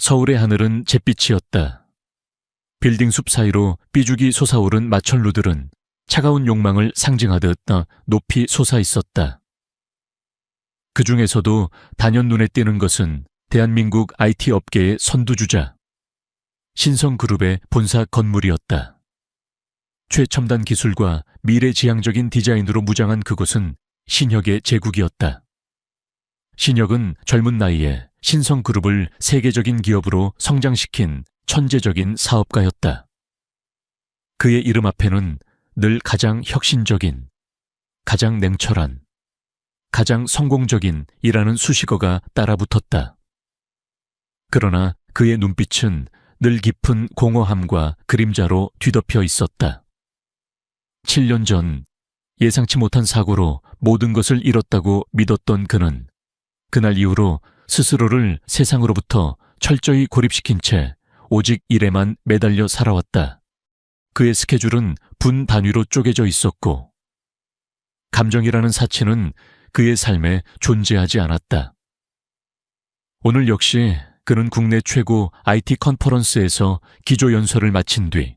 서울의 하늘은 잿빛이었다. 빌딩 숲 사이로 삐죽이 솟아오른 마천루들은 차가운 욕망을 상징하듯 높이 솟아 있었다. 그 중에서도 단연 눈에 띄는 것은 대한민국 IT 업계의 선두주자 신성그룹의 본사 건물이었다. 최첨단 기술과 미래지향적인 디자인으로 무장한 그곳은 신혁의 제국이었다. 신혁은 젊은 나이에 신성그룹을 세계적인 기업으로 성장시킨 천재적인 사업가였다. 그의 이름 앞에는 늘 가장 혁신적인, 가장 냉철한, 가장 성공적인 이라는 수식어가 따라붙었다. 그러나 그의 눈빛은 늘 깊은 공허함과 그림자로 뒤덮여 있었다. 7년 전 예상치 못한 사고로 모든 것을 잃었다고 믿었던 그는 그날 이후로 스스로를 세상으로부터 철저히 고립시킨 채 오직 일에만 매달려 살아왔다. 그의 스케줄은 분 단위로 쪼개져 있었고 감정이라는 사치는 그의 삶에 존재하지 않았다. 오늘 역시 그는 국내 최고 IT 컨퍼런스에서 기조연설을 마친 뒤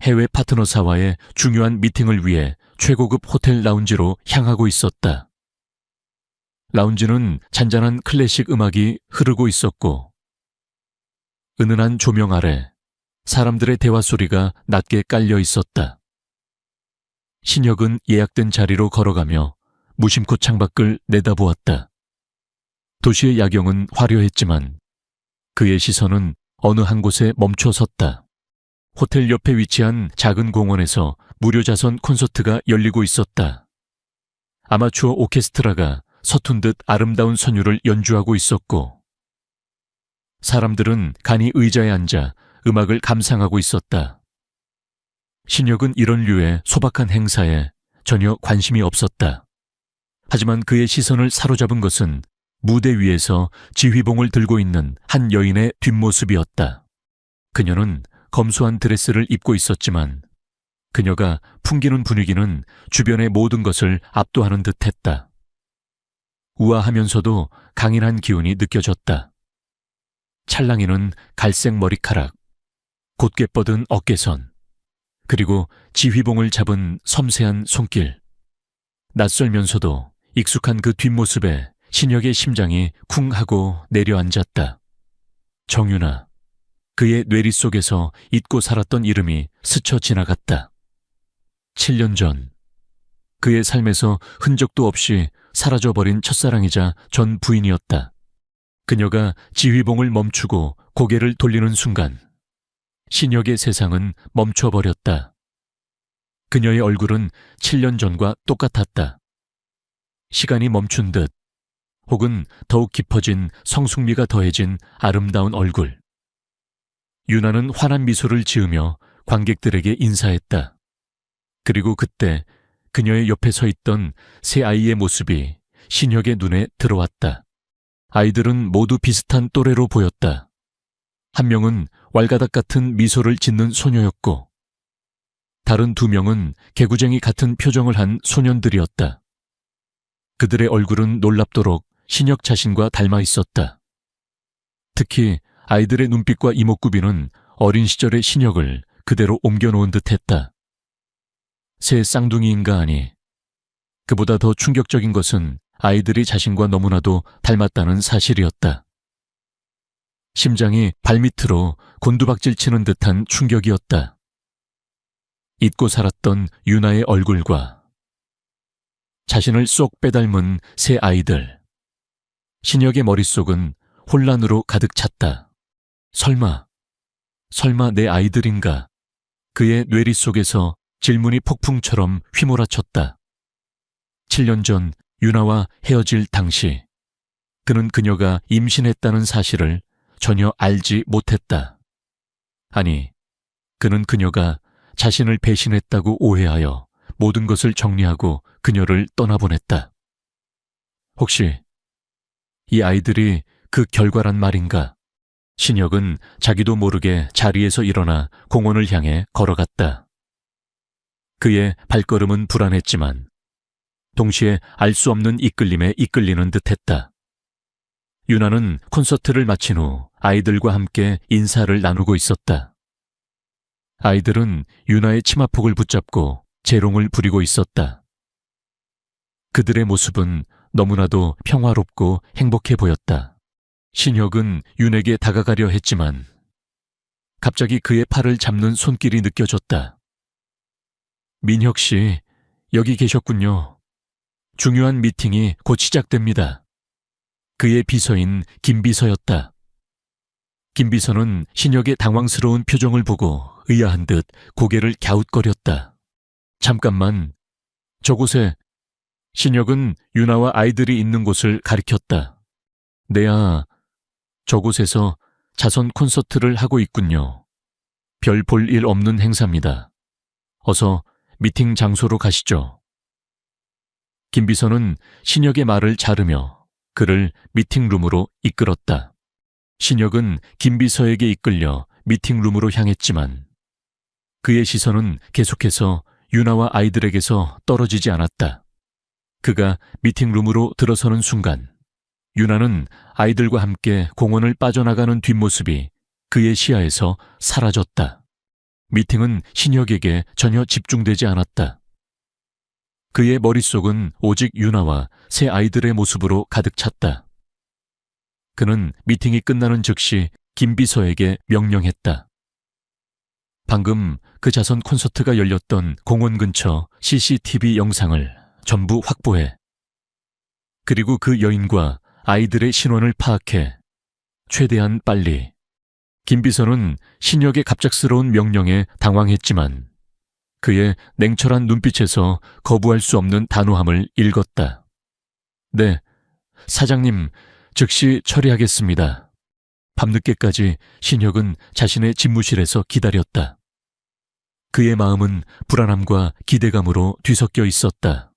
해외 파트너사와의 중요한 미팅을 위해 최고급 호텔 라운지로 향하고 있었다. 라운지는 잔잔한 클래식 음악이 흐르고 있었고 은은한 조명 아래 사람들의 대화 소리가 낮게 깔려 있었다. 신혁은 예약된 자리로 걸어가며 무심코 창밖을 내다보았다. 도시의 야경은 화려했지만 그의 시선은 어느 한 곳에 멈춰 섰다. 호텔 옆에 위치한 작은 공원에서 무료 자선 콘서트가 열리고 있었다. 아마추어 오케스트라가 서툰 듯 아름다운 선율을 연주하고 있었고 사람들은 간이 의자에 앉아 음악을 감상하고 있었다. 신혁은 이런 류의 소박한 행사에 전혀 관심이 없었다. 하지만 그의 시선을 사로잡은 것은 무대 위에서 지휘봉을 들고 있는 한 여인의 뒷모습이었다. 그녀는 검소한 드레스를 입고 있었지만 그녀가 풍기는 분위기는 주변의 모든 것을 압도하는 듯했다. 우아하면서도 강인한 기운이 느껴졌다. 찰랑이는 갈색 머리카락, 곧게 뻗은 어깨선, 그리고 지휘봉을 잡은 섬세한 손길. 낯설면서도 익숙한 그 뒷모습에 신혁의 심장이 쿵 하고 내려앉았다. 정윤아. 그의 뇌리 속에서 잊고 살았던 이름이 스쳐 지나갔다. 7년 전 그의 삶에서 흔적도 없이 사라져버린 첫사랑이자 전 부인이었다. 그녀가 지휘봉을 멈추고 고개를 돌리는 순간 신혁의 세상은 멈춰버렸다. 그녀의 얼굴은 7년 전과 똑같았다. 시간이 멈춘 듯 혹은 더욱 깊어진 성숙미가 더해진 아름다운 얼굴. 유나는 환한 미소를 지으며 관객들에게 인사했다. 그리고 그때 그녀의 옆에 서 있던 세 아이의 모습이 신혁의 눈에 들어왔다. 아이들은 모두 비슷한 또래로 보였다. 한 명은 왈가닥 같은 미소를 짓는 소녀였고 다른 두 명은 개구쟁이 같은 표정을 한 소년들이었다. 그들의 얼굴은 놀랍도록 신혁 자신과 닮아 있었다. 특히 아이들의 눈빛과 이목구비는 어린 시절의 신혁을 그대로 옮겨놓은 듯했다. 새 쌍둥이인가 하니 그보다 더 충격적인 것은 아이들이 자신과 너무나도 닮았다는 사실이었다. 심장이 발밑으로 곤두박질 치는 듯한 충격이었다. 잊고 살았던 유나의 얼굴과 자신을 쏙 빼닮은 새 아이들. 신혁의 머릿속은 혼란으로 가득 찼다. 설마 내 아이들인가? 그의 뇌리 속에서 질문이 폭풍처럼 휘몰아쳤다. 7년 전 유나와 헤어질 당시 그는 그녀가 임신했다는 사실을 전혀 알지 못했다. 아니, 그는 그녀가 자신을 배신했다고 오해하여 모든 것을 정리하고 그녀를 떠나보냈다. 혹시 이 아이들이 그 결과란 말인가? 신혁은 자기도 모르게 자리에서 일어나 공원을 향해 걸어갔다. 그의 발걸음은 불안했지만 동시에 알 수 없는 이끌림에 이끌리는 듯했다. 유나는 콘서트를 마친 후 아이들과 함께 인사를 나누고 있었다. 아이들은 유나의 치마폭을 붙잡고 재롱을 부리고 있었다. 그들의 모습은 너무나도 평화롭고 행복해 보였다. 신혁은 윤에게 다가가려 했지만 갑자기 그의 팔을 잡는 손길이 느껴졌다. 민혁 씨, 여기 계셨군요. 중요한 미팅이 곧 시작됩니다. 그의 비서인 김비서였다. 김비서는 신혁의 당황스러운 표정을 보고 의아한 듯 고개를 갸웃거렸다. 잠깐만, 저곳에. 신혁은 유나와 아이들이 있는 곳을 가리켰다. 네아, 저곳에서 자선 콘서트를 하고 있군요. 별 볼 일 없는 행사입니다. 어서 미팅 장소로 가시죠. 김비서는 신혁의 말을 자르며 그를 미팅룸으로 이끌었다. 신혁은 김비서에게 이끌려 미팅룸으로 향했지만 그의 시선은 계속해서 유나와 아이들에게서 떨어지지 않았다. 그가 미팅룸으로 들어서는 순간 유나는 아이들과 함께 공원을 빠져나가는 뒷모습이 그의 시야에서 사라졌다. 미팅은 신혁에게 전혀 집중되지 않았다. 그의 머릿속은 오직 유나와 새 아이들의 모습으로 가득 찼다. 그는 미팅이 끝나는 즉시 김비서에게 명령했다. 방금 그 자선 콘서트가 열렸던 공원 근처 CCTV 영상을 전부 확보해. 그리고 그 여인과 아이들의 신원을 파악해. 최대한 빨리. 김비서는 신혁의 갑작스러운 명령에 당황했지만 그의 냉철한 눈빛에서 거부할 수 없는 단호함을 읽었다. 네, 사장님, 즉시 처리하겠습니다. 밤늦게까지 신혁은 자신의 집무실에서 기다렸다. 그의 마음은 불안함과 기대감으로 뒤섞여 있었다.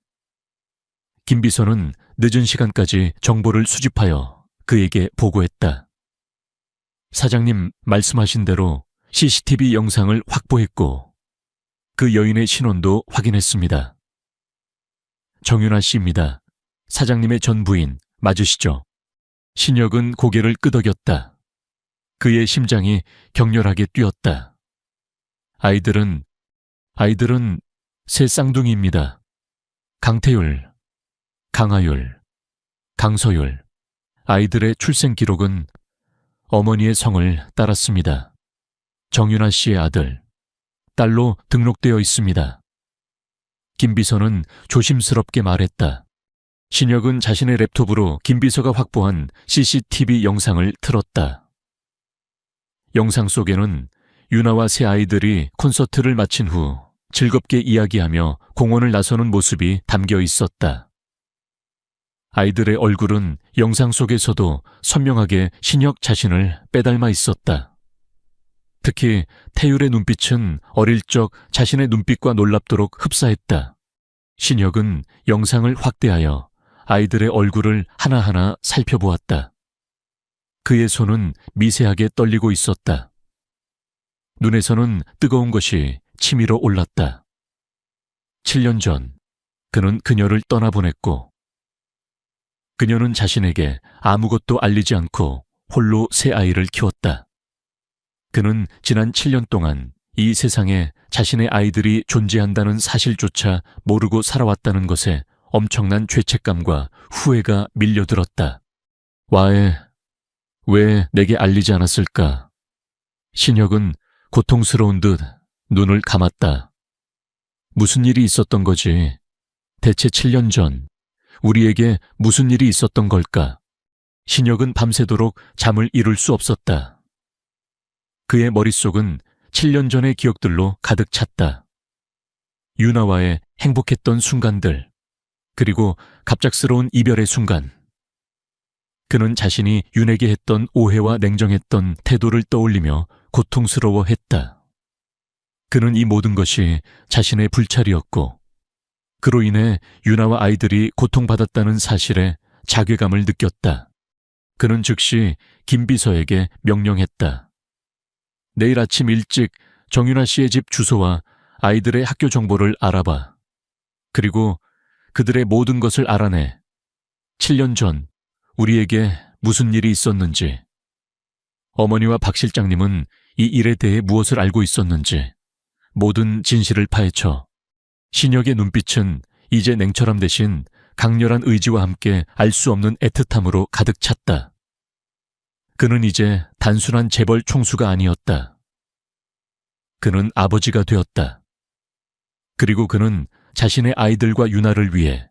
김비서는 늦은 시간까지 정보를 수집하여 그에게 보고했다. 사장님 말씀하신 대로 CCTV 영상을 확보했고 그 여인의 신원도 확인했습니다. 정윤아 씨입니다. 사장님의 전 부인 맞으시죠? 신혁은 고개를 끄덕였다. 그의 심장이 격렬하게 뛰었다. 아이들은 새 쌍둥이입니다. 강태율, 강하율, 강서율. 아이들의 출생 기록은 어머니의 성을 따랐습니다. 정윤아 씨의 아들, 딸로 등록되어 있습니다. 김비서는 조심스럽게 말했다. 신혁은 자신의 랩톱으로 김비서가 확보한 CCTV 영상을 틀었다. 영상 속에는 유나와 새 아이들이 콘서트를 마친 후 즐겁게 이야기하며 공원을 나서는 모습이 담겨 있었다. 아이들의 얼굴은 영상 속에서도 선명하게 신혁 자신을 빼닮아 있었다. 특히 태율의 눈빛은 어릴 적 자신의 눈빛과 놀랍도록 흡사했다. 신혁은 영상을 확대하여 아이들의 얼굴을 하나하나 살펴보았다. 그의 손은 미세하게 떨리고 있었다. 눈에서는 뜨거운 것이 치밀어 올랐다. 7년 전 그는 그녀를 떠나보냈고 그녀는 자신에게 아무것도 알리지 않고 홀로 새 아이를 키웠다. 그는 지난 7년 동안 이 세상에 자신의 아이들이 존재한다는 사실조차 모르고 살아왔다는 것에 엄청난 죄책감과 후회가 밀려들었다. 왜 내게 알리지 않았을까? 신혁은 고통스러운 듯 눈을 감았다. 무슨 일이 있었던 거지? 대체 7년 전 우리에게 무슨 일이 있었던 걸까? 신혁은 밤새도록 잠을 이룰 수 없었다. 그의 머릿속은 7년 전의 기억들로 가득 찼다. 유나와의 행복했던 순간들, 그리고 갑작스러운 이별의 순간. 그는 자신이 윤에게 했던 오해와 냉정했던 태도를 떠올리며 고통스러워했다. 그는 이 모든 것이 자신의 불찰이었고 그로 인해 유나와 아이들이 고통받았다는 사실에 자괴감을 느꼈다. 그는 즉시 김비서에게 명령했다. 내일 아침 일찍 정윤아 씨의 집 주소와 아이들의 학교 정보를 알아봐. 그리고 그들의 모든 것을 알아내. 7년 전 우리에게 무슨 일이 있었는지, 어머니와 박 실장님은 이 일에 대해 무엇을 알고 있었는지 모든 진실을 파헤쳐 신혁의 눈빛은 이제 냉철함 대신 강렬한 의지와 함께 알 수 없는 애틋함으로 가득 찼다. 그는 이제 단순한 재벌 총수가 아니었다. 그는 아버지가 되었다. 그리고 그는 자신의 아이들과 유나를 위해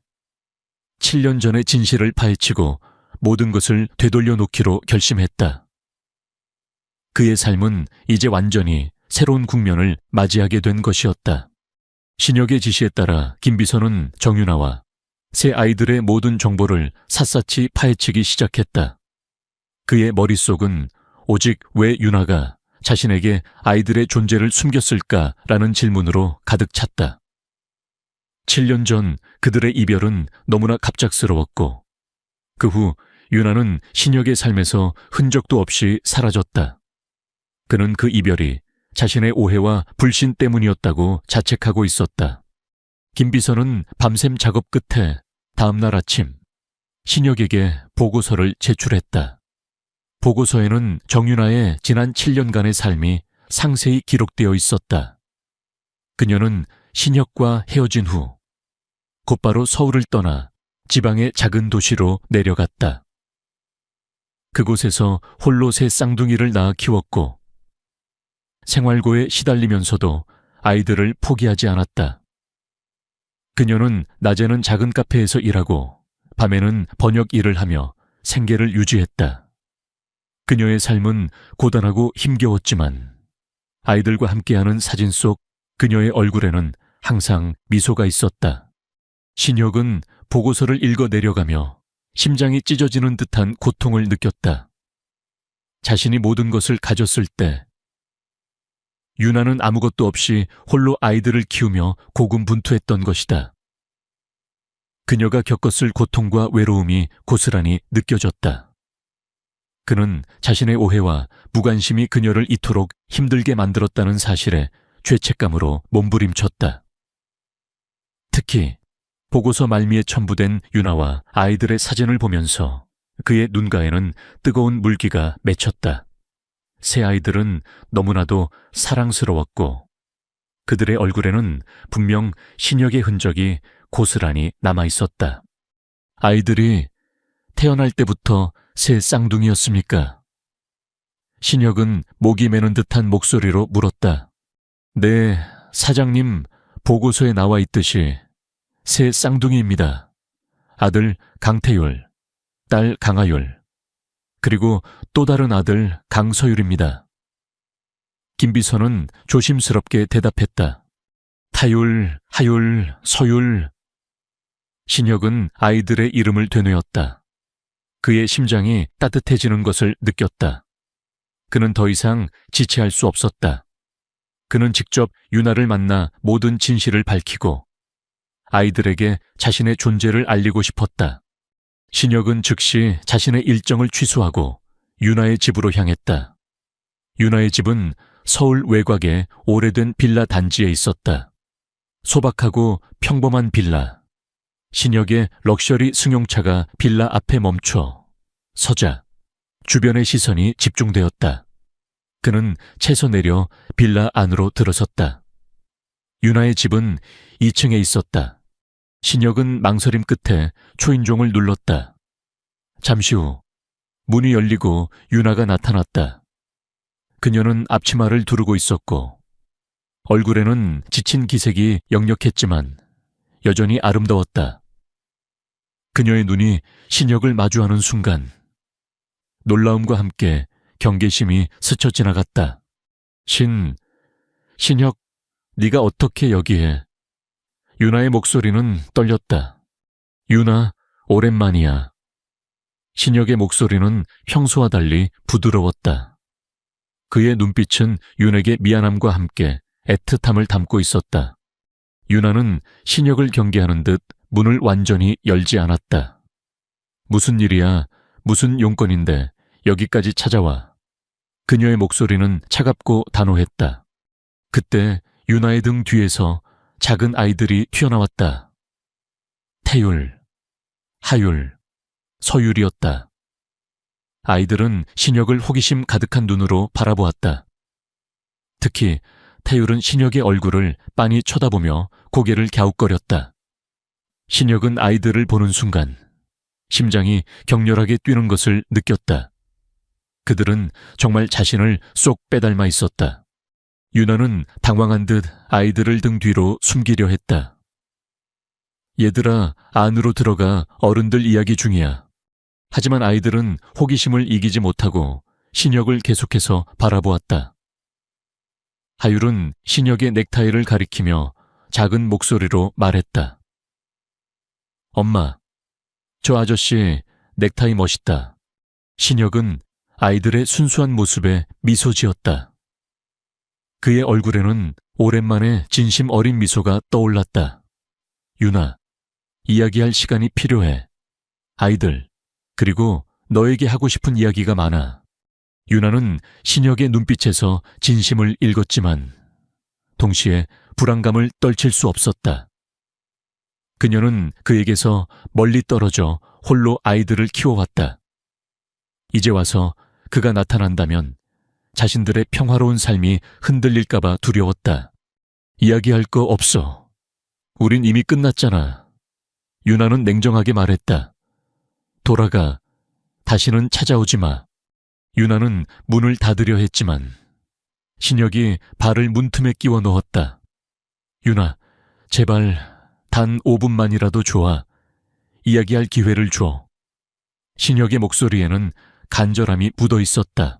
7년 전의 진실을 파헤치고 모든 것을 되돌려 놓기로 결심했다. 그의 삶은 이제 완전히 새로운 국면을 맞이하게 된 것이었다. 신혁의 지시에 따라 김비서는 정윤아와 새 아이들의 모든 정보를 샅샅이 파헤치기 시작했다. 그의 머릿속은 오직 왜 윤아가 자신에게 아이들의 존재를 숨겼을까라는 질문으로 가득 찼다. 7년 전 그들의 이별은 너무나 갑작스러웠고 그 후 윤아는 신혁의 삶에서 흔적도 없이 사라졌다. 그는 그 이별이 자신의 오해와 불신 때문이었다고 자책하고 있었다. 김비서는 밤샘 작업 끝에 다음날 아침 신혁에게 보고서를 제출했다. 보고서에는 정윤아의 지난 7년간의 삶이 상세히 기록되어 있었다. 그녀는 신혁과 헤어진 후 곧바로 서울을 떠나 지방의 작은 도시로 내려갔다. 그곳에서 홀로 새 쌍둥이를 낳아 키웠고 생활고에 시달리면서도 아이들을 포기하지 않았다. 그녀는 낮에는 작은 카페에서 일하고 밤에는 번역 일을 하며 생계를 유지했다. 그녀의 삶은 고단하고 힘겨웠지만 아이들과 함께하는 사진 속 그녀의 얼굴에는 항상 미소가 있었다. 신혁은 보고서를 읽어 내려가며 심장이 찢어지는 듯한 고통을 느꼈다. 자신이 모든 것을 가졌을 때 윤아는 아무것도 없이 홀로 아이들을 키우며 고군분투했던 것이다. 그녀가 겪었을 고통과 외로움이 고스란히 느껴졌다. 그는 자신의 오해와 무관심이 그녀를 이토록 힘들게 만들었다는 사실에 죄책감으로 몸부림쳤다. 특히 보고서 말미에 첨부된 윤아와 아이들의 사진을 보면서 그의 눈가에는 뜨거운 물기가 맺혔다. 새 아이들은 너무나도 사랑스러웠고 그들의 얼굴에는 분명 신혁의 흔적이 고스란히 남아있었다. 아이들이 태어날 때부터 새 쌍둥이였습니까? 신혁은 목이 메는 듯한 목소리로 물었다. 네, 사장님, 보고서에 나와 있듯이 새 쌍둥이입니다. 아들 강태율, 딸 강하율, 그리고 또 다른 아들 강서율입니다. 김비서는 조심스럽게 대답했다. 타율, 하율, 서율. 신혁은 아이들의 이름을 되뇌었다. 그의 심장이 따뜻해지는 것을 느꼈다. 그는 더 이상 지체할 수 없었다. 그는 직접 윤아를 만나 모든 진실을 밝히고 아이들에게 자신의 존재를 알리고 싶었다. 신혁은 즉시 자신의 일정을 취소하고 윤아의 집으로 향했다. 윤아의 집은 서울 외곽의 오래된 빌라 단지에 있었다. 소박하고 평범한 빌라. 신혁의 럭셔리 승용차가 빌라 앞에 멈춰 서자 주변의 시선이 집중되었다. 그는 채서 내려 빌라 안으로 들어섰다. 윤아의 집은 2층에 있었다. 신혁은 망설임 끝에 초인종을 눌렀다. 잠시 후 문이 열리고 윤아가 나타났다. 그녀는 앞치마를 두르고 있었고 얼굴에는 지친 기색이 역력했지만 여전히 아름다웠다. 그녀의 눈이 신혁을 마주하는 순간 놀라움과 함께 경계심이 스쳐 지나갔다. 신혁, 네가 어떻게 여기에? 윤아의 목소리는 떨렸다. 윤아, 오랜만이야. 신혁의 목소리는 평소와 달리 부드러웠다. 그의 눈빛은 윤에게 미안함과 함께 애틋함을 담고 있었다. 윤아는 신혁을 경계하는 듯 문을 완전히 열지 않았다. 무슨 일이야? 무슨 용건인데 여기까지 찾아와? 그녀의 목소리는 차갑고 단호했다. 그때 윤아의 등 뒤에서 작은 아이들이 튀어나왔다. 태율, 하율, 서율이었다. 아이들은 신혁을 호기심 가득한 눈으로 바라보았다. 특히 태율은 신혁의 얼굴을 빤히 쳐다보며 고개를 갸웃거렸다. 신혁은 아이들을 보는 순간 심장이 격렬하게 뛰는 것을 느꼈다. 그들은 정말 자신을 쏙 빼닮아 있었다. 유나는 당황한 듯 아이들을 등 뒤로 숨기려 했다. 얘들아, 안으로 들어가, 어른들 이야기 중이야. 하지만 아이들은 호기심을 이기지 못하고 신혁을 계속해서 바라보았다. 하율은 신혁의 넥타이를 가리키며 작은 목소리로 말했다. 엄마, 저 아저씨 넥타이 멋있다. 신혁은 아이들의 순수한 모습에 미소 지었다. 그의 얼굴에는 오랜만에 진심 어린 미소가 떠올랐다. 유나, 이야기할 시간이 필요해. 아이들, 그리고 너에게 하고 싶은 이야기가 많아. 유나는 신혁의 눈빛에서 진심을 읽었지만 동시에 불안감을 떨칠 수 없었다. 그녀는 그에게서 멀리 떨어져 홀로 아이들을 키워왔다. 이제 와서 그가 나타난다면 자신들의 평화로운 삶이 흔들릴까봐 두려웠다. 이야기할 거 없어. 우린 이미 끝났잖아. 유나는 냉정하게 말했다. 돌아가. 다시는 찾아오지 마. 유나는 문을 닫으려 했지만 신혁이 발을 문틈에 끼워 넣었다. 유나, 제발 단 5분만이라도 좋아. 이야기할 기회를 줘. 신혁의 목소리에는 간절함이 묻어 있었다.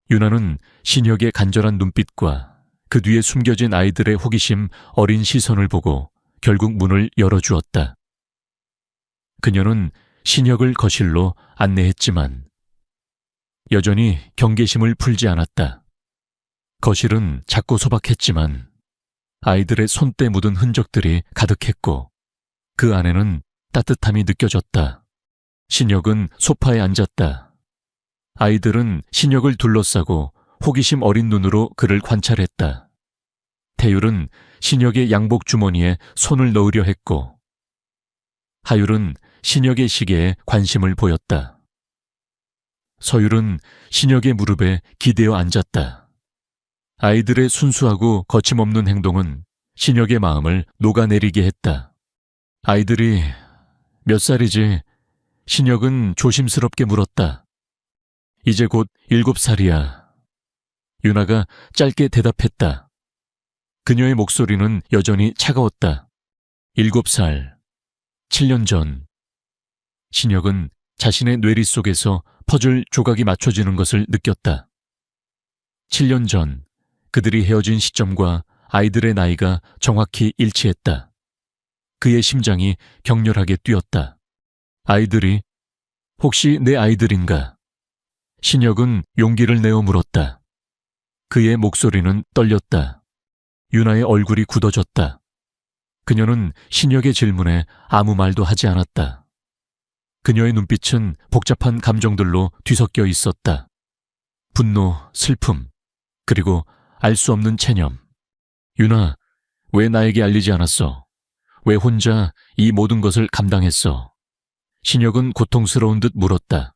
유나는 신혁의 간절한 눈빛과 그 뒤에 숨겨진 아이들의 호기심 어린 시선을 보고 결국 문을 열어주었다. 그녀는 신혁을 거실로 안내했지만 여전히 경계심을 풀지 않았다. 거실은 작고 소박했지만 아이들의 손때 묻은 흔적들이 가득했고 그 안에는 따뜻함이 느껴졌다. 신혁은 소파에 앉았다. 아이들은 신혁을 둘러싸고 호기심 어린 눈으로 그를 관찰했다. 태율은 신혁의 양복 주머니에 손을 넣으려 했고 하율은 신혁의 시계에 관심을 보였다. 서율은 신혁의 무릎에 기대어 앉았다. 아이들의 순수하고 거침없는 행동은 신혁의 마음을 녹아내리게 했다. 아이들이 몇 살이지? 신혁은 조심스럽게 물었다. 이제 곧 7살이야. 유나가 짧게 대답했다. 그녀의 목소리는 여전히 차가웠다. 7살, 7년 전. 신혁은 자신의 뇌리 속에서 퍼즐 조각이 맞춰지는 것을 느꼈다. 7년 전 그들이 헤어진 시점과 아이들의 나이가 정확히 일치했다. 그의 심장이 격렬하게 뛰었다. 아이들이 혹시 내 아이들인가? 신혁은 용기를 내어 물었다. 그의 목소리는 떨렸다. 유나의 얼굴이 굳어졌다. 그녀는 신혁의 질문에 아무 말도 하지 않았다. 그녀의 눈빛은 복잡한 감정들로 뒤섞여 있었다. 분노, 슬픔, 그리고 알 수 없는 체념. 유나, 왜 나에게 알리지 않았어? 왜 혼자 이 모든 것을 감당했어? 신혁은 고통스러운 듯 물었다.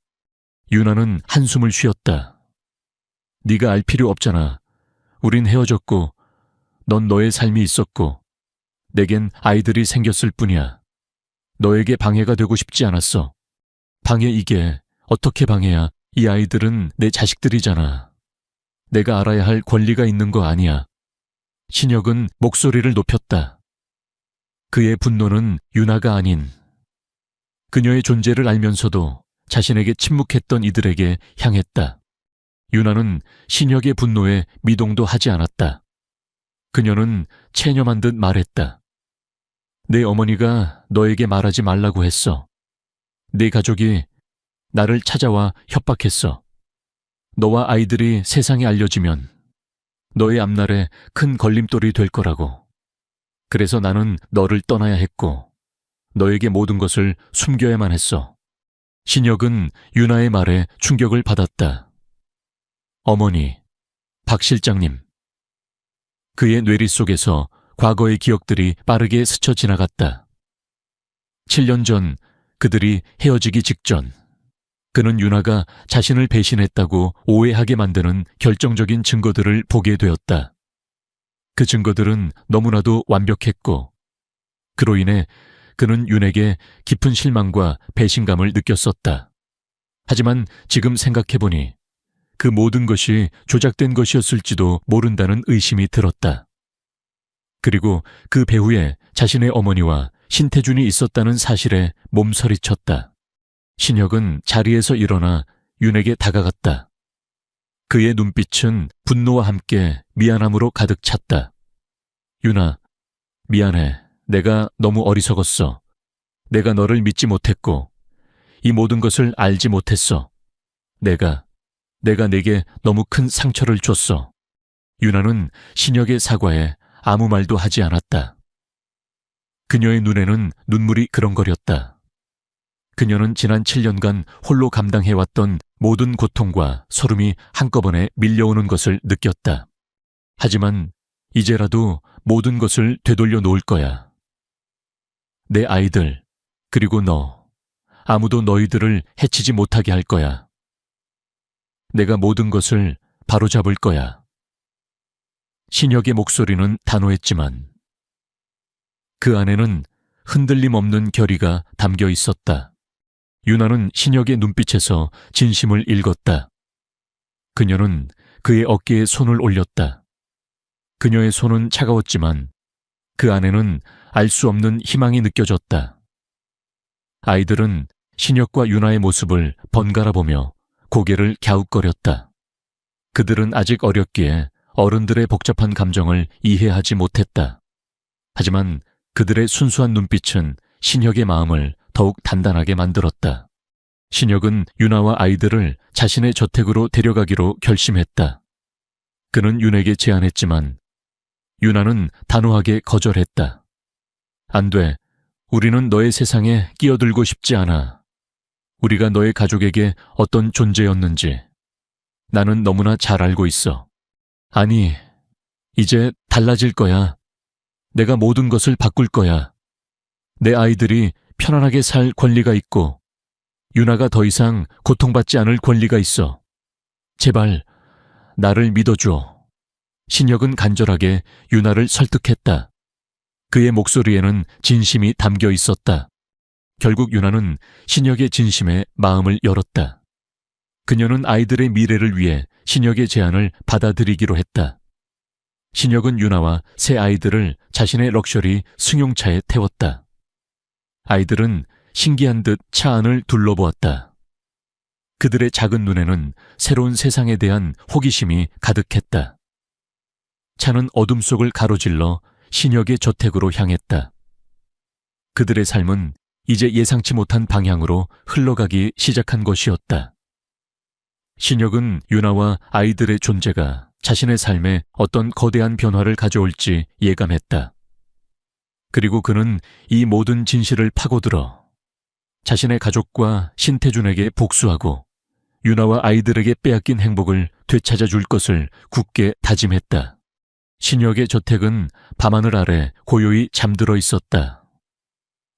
유나는 한숨을 쉬었다. 네가 알 필요 없잖아. 우린 헤어졌고 넌 너의 삶이 있었고 내겐 아이들이 생겼을 뿐이야. 너에게 방해가 되고 싶지 않았어. 방해 이게 어떻게 방해야? 이 아이들은 내 자식들이잖아. 내가 알아야 할 권리가 있는 거 아니야. 신혁은 목소리를 높였다. 그의 분노는 유나가 아닌 그녀의 존재를 알면서도 자신에게 침묵했던 이들에게 향했다. 유나는 신혁의 분노에 미동도 하지 않았다. 그녀는 체념한 듯 말했다. 내 어머니가 너에게 말하지 말라고 했어. 네 가족이 나를 찾아와 협박했어. 너와 아이들이 세상에 알려지면 너의 앞날에 큰 걸림돌이 될 거라고. 그래서 나는 너를 떠나야 했고 너에게 모든 것을 숨겨야만 했어. 신혁은 유나의 말에 충격을 받았다. 어머니, 박 실장님. 그의 뇌리 속에서 과거의 기억들이 빠르게 스쳐 지나갔다. 7년 전 그들이 헤어지기 직전 그는 윤아가 자신을 배신했다고 오해하게 만드는 결정적인 증거들을 보게 되었다. 그 증거들은 너무나도 완벽했고, 그로 인해 그는 윤에게 깊은 실망과 배신감을 느꼈었다. 하지만 지금 생각해보니 그 모든 것이 조작된 것이었을지도 모른다는 의심이 들었다. 그리고 그 배후에 자신의 어머니와 신태준이 있었다는 사실에 몸서리쳤다. 신혁은 자리에서 일어나 윤에게 다가갔다. 그의 눈빛은 분노와 함께 미안함으로 가득 찼다. 윤아, 미안해. 내가 너무 어리석었어. 내가 너를 믿지 못했고, 이 모든 것을 알지 못했어. 내가 내게 너무 큰 상처를 줬어. 윤아는 신혁의 사과에 아무 말도 하지 않았다. 그녀의 눈에는 눈물이 그렁거렸다. 그녀는 지난 7년간 홀로 감당해왔던 모든 고통과 소름이 한꺼번에 밀려오는 것을 느꼈다. 하지만 이제라도 모든 것을 되돌려 놓을 거야. 내 아이들, 그리고 너, 아무도 너희들을 해치지 못하게 할 거야. 내가 모든 것을 바로잡을 거야. 신혁의 목소리는 단호했지만 그 안에는 흔들림 없는 결의가 담겨 있었다. 윤아는 신혁의 눈빛에서 진심을 읽었다. 그녀는 그의 어깨에 손을 올렸다. 그녀의 손은 차가웠지만 그 안에는 알 수 없는 희망이 느껴졌다. 아이들은 신혁과 윤아의 모습을 번갈아 보며 고개를 갸웃거렸다. 그들은 아직 어렸기에 어른들의 복잡한 감정을 이해하지 못했다. 하지만 그들의 순수한 눈빛은 신혁의 마음을 더욱 단단하게 만들었다. 신혁은 윤아와 아이들을 자신의 저택으로 데려가기로 결심했다. 그는 윤에게 제안했지만 윤아는 단호하게 거절했다. 안 돼. 우리는 너의 세상에 끼어들고 싶지 않아. 우리가 너의 가족에게 어떤 존재였는지 나는 너무나 잘 알고 있어. 아니, 이제 달라질 거야. 내가 모든 것을 바꿀 거야. 내 아이들이 편안하게 살 권리가 있고 윤아가 더 이상 고통받지 않을 권리가 있어. 제발 나를 믿어줘. 신혁은 간절하게 윤아를 설득했다. 그의 목소리에는 진심이 담겨 있었다. 결국 윤아는 신혁의 진심에 마음을 열었다. 그녀는 아이들의 미래를 위해 신혁의 제안을 받아들이기로 했다. 신혁은 윤아와 새 아이들을 자신의 럭셔리 승용차에 태웠다. 아이들은 신기한 듯 차 안을 둘러보았다. 그들의 작은 눈에는 새로운 세상에 대한 호기심이 가득했다. 차는 어둠 속을 가로질러 신혁의 저택으로 향했다. 그들의 삶은 이제 예상치 못한 방향으로 흘러가기 시작한 것이었다. 신혁은 윤아와 아이들의 존재가 자신의 삶에 어떤 거대한 변화를 가져올지 예감했다. 그리고 그는 이 모든 진실을 파고들어 자신의 가족과 신태준에게 복수하고 윤아와 아이들에게 빼앗긴 행복을 되찾아 줄 것을 굳게 다짐했다. 신혁의 저택은 밤하늘 아래 고요히 잠들어 있었다.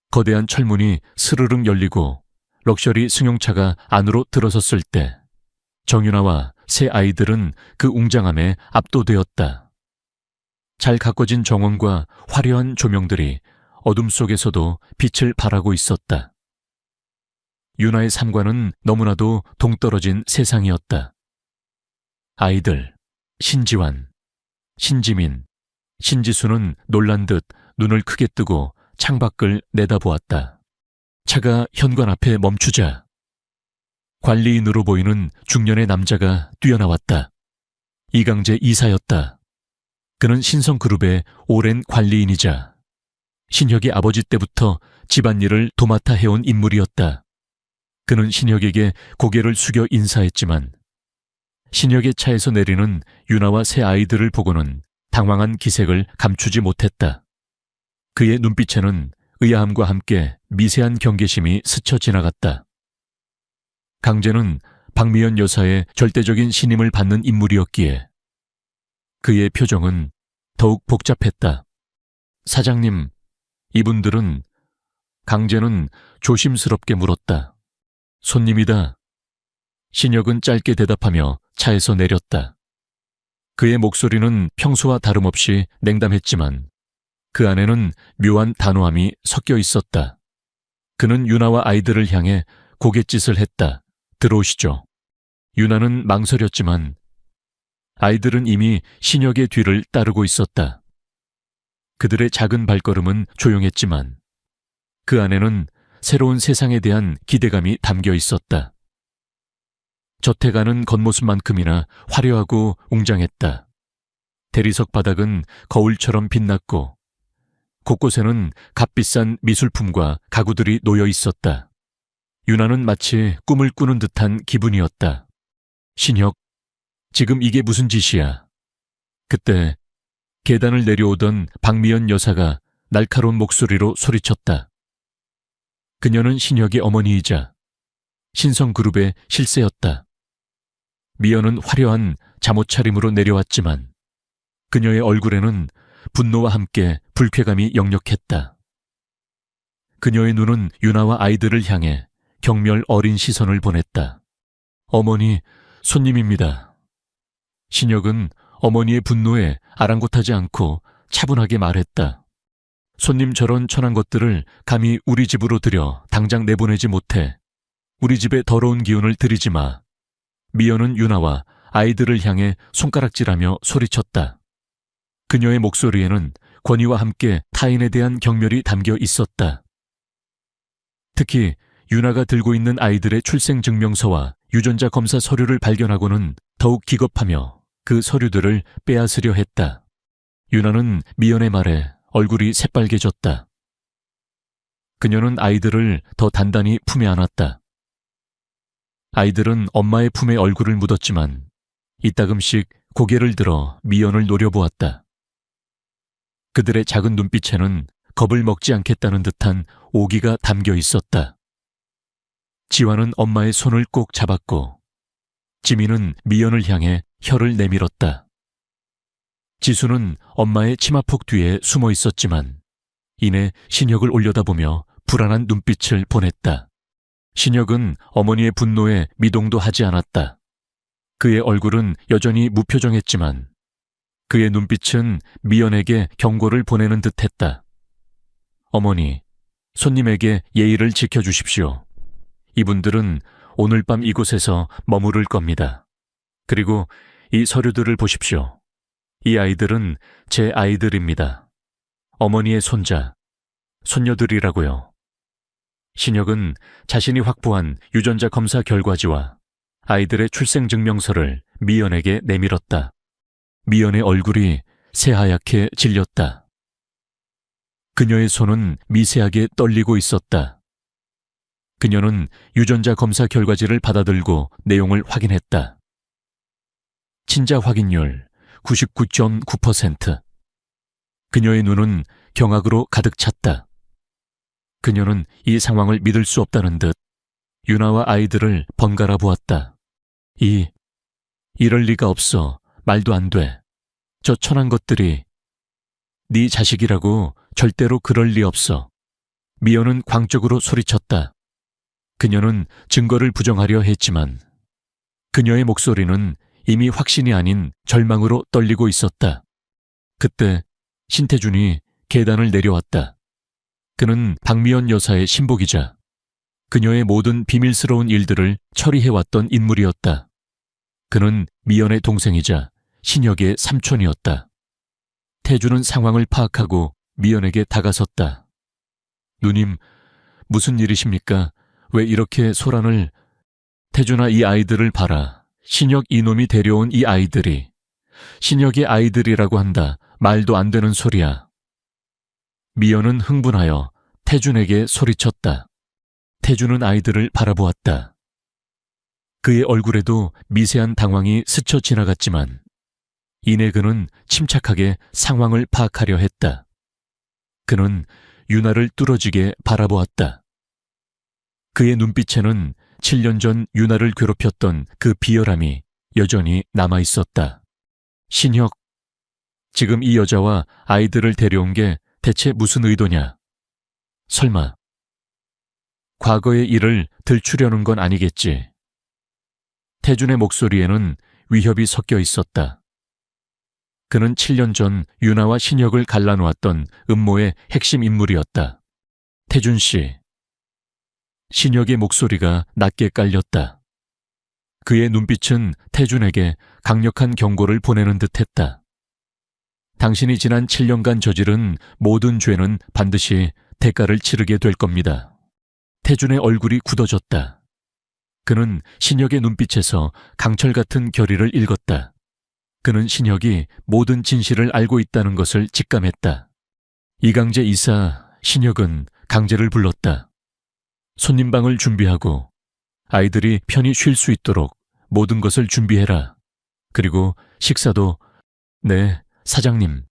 거대한 철문이 스르륵 열리고 럭셔리 승용차가 안으로 들어섰을 때 정윤아와 새 아이들은 그 웅장함에 압도되었다. 잘 가꿔진 정원과 화려한 조명들이 어둠 속에서도 빛을 발하고 있었다. 윤아의 삶과는 너무나도 동떨어진 세상이었다. 아이들, 신지환, 신지민, 신지수는 놀란 듯 눈을 크게 뜨고 창밖을 내다보았다. 차가 현관 앞에 멈추자 관리인으로 보이는 중년의 남자가 뛰어나왔다. 이강재 이사였다. 그는 신성그룹의 오랜 관리인이자 신혁의 아버지 때부터 집안일을 도맡아 해온 인물이었다. 그는 신혁에게 고개를 숙여 인사했지만 신혁의 차에서 내리는 윤아와 새 아이들을 보고는 당황한 기색을 감추지 못했다. 그의 눈빛에는 의아함과 함께 미세한 경계심이 스쳐 지나갔다. 강재는 박미연 여사의 절대적인 신임을 받는 인물이었기에 그의 표정은 더욱 복잡했다. 사장님, 이분들은 강재는 조심스럽게 물었다. 손님이다. 신혁은 짧게 대답하며 차에서 내렸다. 그의 목소리는 평소와 다름없이 냉담했지만 그 안에는 묘한 단호함이 섞여 있었다. 그는 유나와 아이들을 향해 고갯짓을 했다. 들어오시죠. 유나는 망설였지만 아이들은 이미 신혁의 뒤를 따르고 있었다. 그들의 작은 발걸음은 조용했지만 그 안에는 새로운 세상에 대한 기대감이 담겨 있었다. 저택안은 겉모습만큼이나 화려하고 웅장했다. 대리석 바닥은 거울처럼 빛났고 곳곳에는 값비싼 미술품과 가구들이 놓여 있었다. 유나는 마치 꿈을 꾸는 듯한 기분이었다. 신혁, 지금 이게 무슨 짓이야? 그때 계단을 내려오던 박미연 여사가 날카로운 목소리로 소리쳤다. 그녀는 신혁의 어머니이자 신성그룹의 실세였다. 미연은 화려한 잠옷차림으로 내려왔지만 그녀의 얼굴에는 분노와 함께 불쾌감이 역력했다. 그녀의 눈은 유나와 아이들을 향해 경멸 어린 시선을 보냈다. 어머니, 손님입니다. 신혁은 어머니의 분노에 아랑곳하지 않고 차분하게 말했다. 손님 저런 천한 것들을 감히 우리 집으로 들여 당장 내보내지 못해. 우리 집에 더러운 기운을 들이지 마. 미연은 유나와 아이들을 향해 손가락질하며 소리쳤다. 그녀의 목소리에는 권위와 함께 타인에 대한 경멸이 담겨 있었다. 특히 유나가 들고 있는 아이들의 출생증명서와 유전자 검사 서류를 발견하고는 더욱 기겁하며 그 서류들을 빼앗으려 했다. 유나는 미연의 말에 얼굴이 새빨개졌다. 그녀는 아이들을 더 단단히 품에 안았다. 아이들은 엄마의 품에 얼굴을 묻었지만 이따금씩 고개를 들어 미연을 노려보았다. 그들의 작은 눈빛에는 겁을 먹지 않겠다는 듯한 오기가 담겨 있었다. 지화는 엄마의 손을 꼭 잡았고 지민은 미연을 향해 혀를 내밀었다. 지수는 엄마의 치마폭 뒤에 숨어 있었지만 이내 신혁을 올려다보며 불안한 눈빛을 보냈다. 신혁은 어머니의 분노에 미동도 하지 않았다. 그의 얼굴은 여전히 무표정했지만 그의 눈빛은 미연에게 경고를 보내는 듯했다. 어머니, 손님에게 예의를 지켜주십시오. 이분들은 오늘 밤 이곳에서 머무를 겁니다. 그리고 이 서류들을 보십시오. 이 아이들은 제 아이들입니다. 어머니의 손자, 손녀들이라고요. 신혁은 자신이 확보한 유전자 검사 결과지와 아이들의 출생증명서를 미연에게 내밀었다. 미연의 얼굴이 새하얗게 질렸다. 그녀의 손은 미세하게 떨리고 있었다. 그녀는 유전자 검사 결과지를 받아들고 내용을 확인했다. 친자 확인율 99.9%. 그녀의 눈은 경악으로 가득 찼다. 그녀는 이 상황을 믿을 수 없다는 듯 유나와 아이들을 번갈아 보았다. 이럴 리가 없어. 말도 안 돼. 저 천한 것들이 네 자식이라고 절대로 그럴 리 없어. 미연은 광적으로 소리쳤다. 그녀는 증거를 부정하려 했지만 그녀의 목소리는 이미 확신이 아닌 절망으로 떨리고 있었다. 그때 신태준이 계단을 내려왔다. 그는 박미연 여사의 신복이자 그녀의 모든 비밀스러운 일들을 처리해왔던 인물이었다. 그는 미연의 동생이자 신혁의 삼촌이었다. 태준은 상황을 파악하고 미연에게 다가섰다. 누님, 무슨 일이십니까? 왜 이렇게 소란을... 태준아, 이 아이들을 봐라. 신혁 이놈이 데려온 이 아이들이. 신혁의 아이들이라고 한다. 말도 안 되는 소리야. 미연은 흥분하여 태준에게 소리쳤다. 태준은 아이들을 바라보았다. 그의 얼굴에도 미세한 당황이 스쳐 지나갔지만 이내 그는 침착하게 상황을 파악하려 했다. 그는 유나를 뚫어지게 바라보았다. 그의 눈빛에는 7년 전 유나를 괴롭혔던 그 비열함이 여전히 남아있었다. 신혁, 지금 이 여자와 아이들을 데려온 게 대체 무슨 의도냐? 설마 과거의 일을 들추려는 건 아니겠지? 태준의 목소리에는 위협이 섞여 있었다. 그는 7년 전 유나와 신혁을 갈라놓았던 음모의 핵심 인물이었다. 태준 씨. 신혁의 목소리가 낮게 깔렸다. 그의 눈빛은 태준에게 강력한 경고를 보내는 듯했다. 당신이 지난 7년간 저지른 모든 죄는 반드시 대가를 치르게 될 겁니다. 태준의 얼굴이 굳어졌다. 그는 신혁의 눈빛에서 강철 같은 결의를 읽었다. 그는 신혁이 모든 진실을 알고 있다는 것을 직감했다. 이강재 이사 신혁은 강재를 불렀다. 손님방을 준비하고 아이들이 편히 쉴 수 있도록 모든 것을 준비해라. 그리고 식사도. 네, 사장님.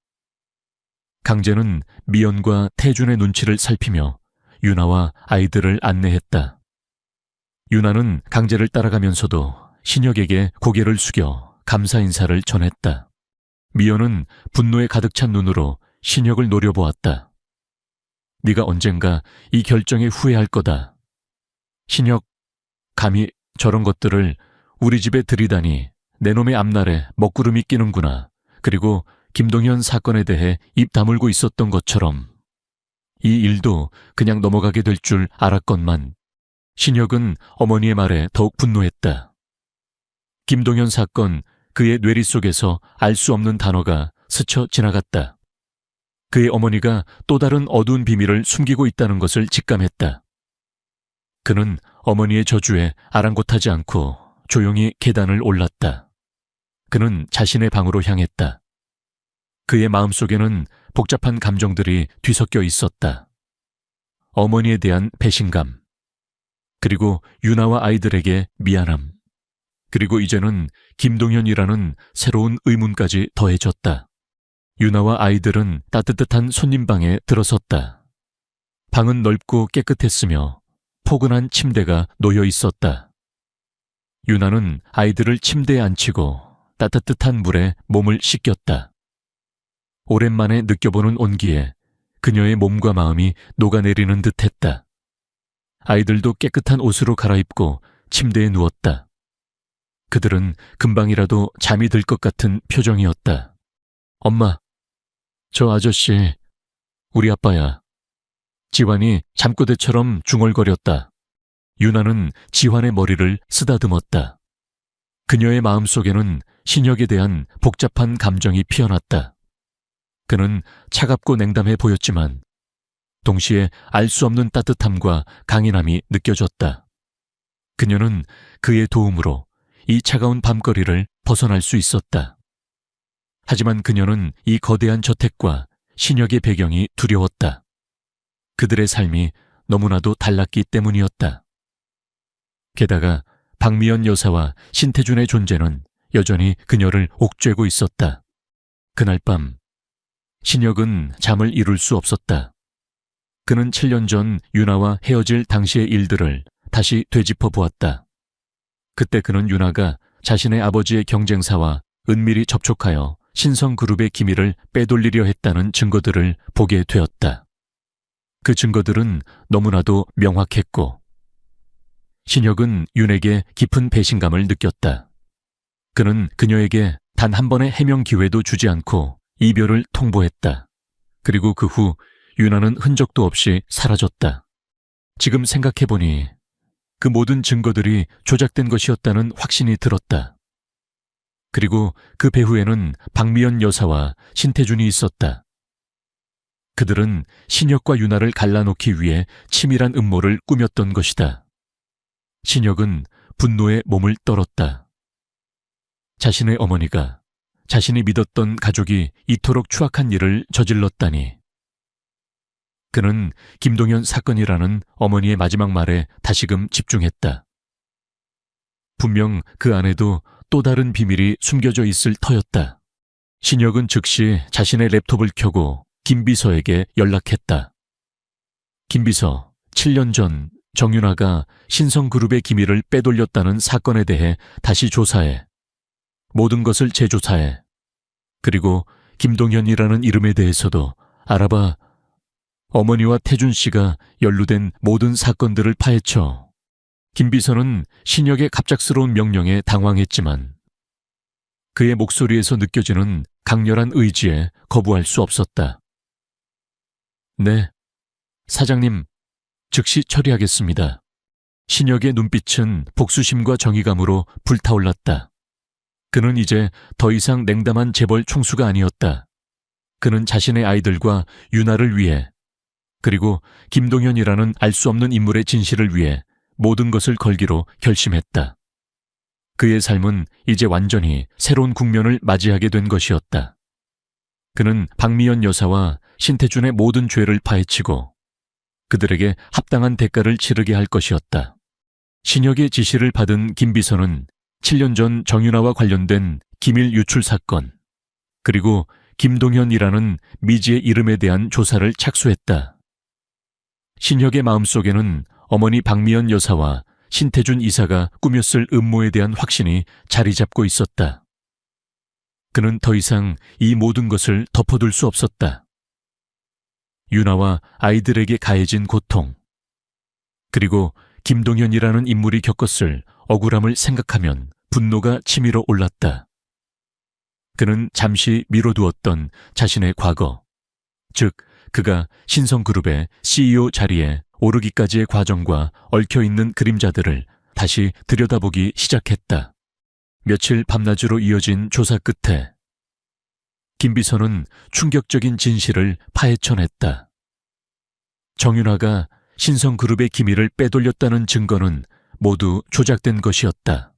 강재는 미연과 태준의 눈치를 살피며 유나와 아이들을 안내했다. 유나는 강재를 따라가면서도 신혁에게 고개를 숙여 감사 인사를 전했다. 미연은 분노에 가득 찬 눈으로 신혁을 노려보았다. 네가 언젠가 이 결정에 후회할 거다. 신혁, 감히 저런 것들을 우리 집에 들이다니 내 놈의 앞날에 먹구름이 끼는구나. 그리고 김동현 사건에 대해 입 다물고 있었던 것처럼. 이 일도 그냥 넘어가게 될 줄 알았건만. 신혁은 어머니의 말에 더욱 분노했다. 김동현 사건, 그의 뇌리 속에서 알 수 없는 단어가 스쳐 지나갔다. 그의 어머니가 또 다른 어두운 비밀을 숨기고 있다는 것을 직감했다. 그는 어머니의 저주에 아랑곳하지 않고 조용히 계단을 올랐다. 그는 자신의 방으로 향했다. 그의 마음속에는 복잡한 감정들이 뒤섞여 있었다. 어머니에 대한 배신감, 그리고 유나와 아이들에게 미안함, 그리고 이제는 김동현이라는 새로운 의문까지 더해졌다. 유나와 아이들은 따뜻한 손님방에 들어섰다. 방은 넓고 깨끗했으며 포근한 침대가 놓여 있었다. 유나는 아이들을 침대에 앉히고 따뜻한 물에 몸을 씻겼다. 오랜만에 느껴보는 온기에 그녀의 몸과 마음이 녹아내리는 듯했다. 아이들도 깨끗한 옷으로 갈아입고 침대에 누웠다. 그들은 금방이라도 잠이 들 것 같은 표정이었다. 엄마, 저 아저씨, 우리 아빠야. 지환이 잠꼬대처럼 중얼거렸다. 유나는 지환의 머리를 쓰다듬었다. 그녀의 마음속에는 신혁에 대한 복잡한 감정이 피어났다. 그는 차갑고 냉담해 보였지만 동시에 알 수 없는 따뜻함과 강인함이 느껴졌다. 그녀는 그의 도움으로 이 차가운 밤거리를 벗어날 수 있었다. 하지만 그녀는 이 거대한 저택과 신혁의 배경이 두려웠다. 그들의 삶이 너무나도 달랐기 때문이었다. 게다가 박미연 여사와 신태준의 존재는 여전히 그녀를 옥죄고 있었다. 그날 밤 신혁은 잠을 이룰 수 없었다. 그는 7년 전 유나와 헤어질 당시의 일들을 다시 되짚어 보았다. 그때 그는 유나가 자신의 아버지의 경쟁사와 은밀히 접촉하여 신성그룹의 기밀을 빼돌리려 했다는 증거들을 보게 되었다. 그 증거들은 너무나도 명확했고 신혁은 윤에게 깊은 배신감을 느꼈다. 그는 그녀에게 단 한 번의 해명 기회도 주지 않고 이별을 통보했다. 그리고 그 후 유나는 흔적도 없이 사라졌다. 지금 생각해보니 그 모든 증거들이 조작된 것이었다는 확신이 들었다. 그리고 그 배후에는 박미연 여사와 신태준이 있었다. 그들은 신혁과 유나를 갈라놓기 위해 치밀한 음모를 꾸몄던 것이다. 신혁은 분노에 몸을 떨었다. 자신의 어머니가, 자신이 믿었던 가족이 이토록 추악한 일을 저질렀다니. 그는 김동현 사건이라는 어머니의 마지막 말에 다시금 집중했다. 분명 그 안에도 또 다른 비밀이 숨겨져 있을 터였다. 신혁은 즉시 자신의 랩톱을 켜고 김비서에게 연락했다. 김비서, 7년 전 정윤아가 신성그룹의 기밀을 빼돌렸다는 사건에 대해 다시 조사해. 모든 것을 재조사해. 그리고 김동현이라는 이름에 대해서도 알아봐. 어머니와 태준 씨가 연루된 모든 사건들을 파헤쳐. 김비서는 신혁의 갑작스러운 명령에 당황했지만 그의 목소리에서 느껴지는 강렬한 의지에 거부할 수 없었다. 네, 사장님, 즉시 처리하겠습니다. 신혁의 눈빛은 복수심과 정의감으로 불타올랐다. 그는 이제 더 이상 냉담한 재벌 총수가 아니었다. 그는 자신의 아이들과 윤아를 위해, 그리고 김동현이라는 알 수 없는 인물의 진실을 위해 모든 것을 걸기로 결심했다. 그의 삶은 이제 완전히 새로운 국면을 맞이하게 된 것이었다. 그는 박미연 여사와 신태준의 모든 죄를 파헤치고 그들에게 합당한 대가를 치르게 할 것이었다. 신혁의 지시를 받은 김비서는 7년 전 정윤아와 관련된 기밀 유출 사건, 그리고 김동현이라는 미지의 이름에 대한 조사를 착수했다. 신혁의 마음속에는 어머니 박미연 여사와 신태준 이사가 꾸몄을 음모에 대한 확신이 자리 잡고 있었다. 그는 더 이상 이 모든 것을 덮어둘 수 없었다. 윤아와 아이들에게 가해진 고통, 그리고 김동현이라는 인물이 겪었을 억울함을 생각하면 분노가 치밀어 올랐다. 그는 잠시 미뤄두었던 자신의 과거, 즉 그가 신성그룹의 CEO 자리에 오르기까지의 과정과 얽혀있는 그림자들을 다시 들여다보기 시작했다. 며칠 밤낮으로 이어진 조사 끝에 김비서는 충격적인 진실을 파헤쳐냈다. 정윤아가 신성그룹의 기밀을 빼돌렸다는 증거는 모두 조작된 것이었다.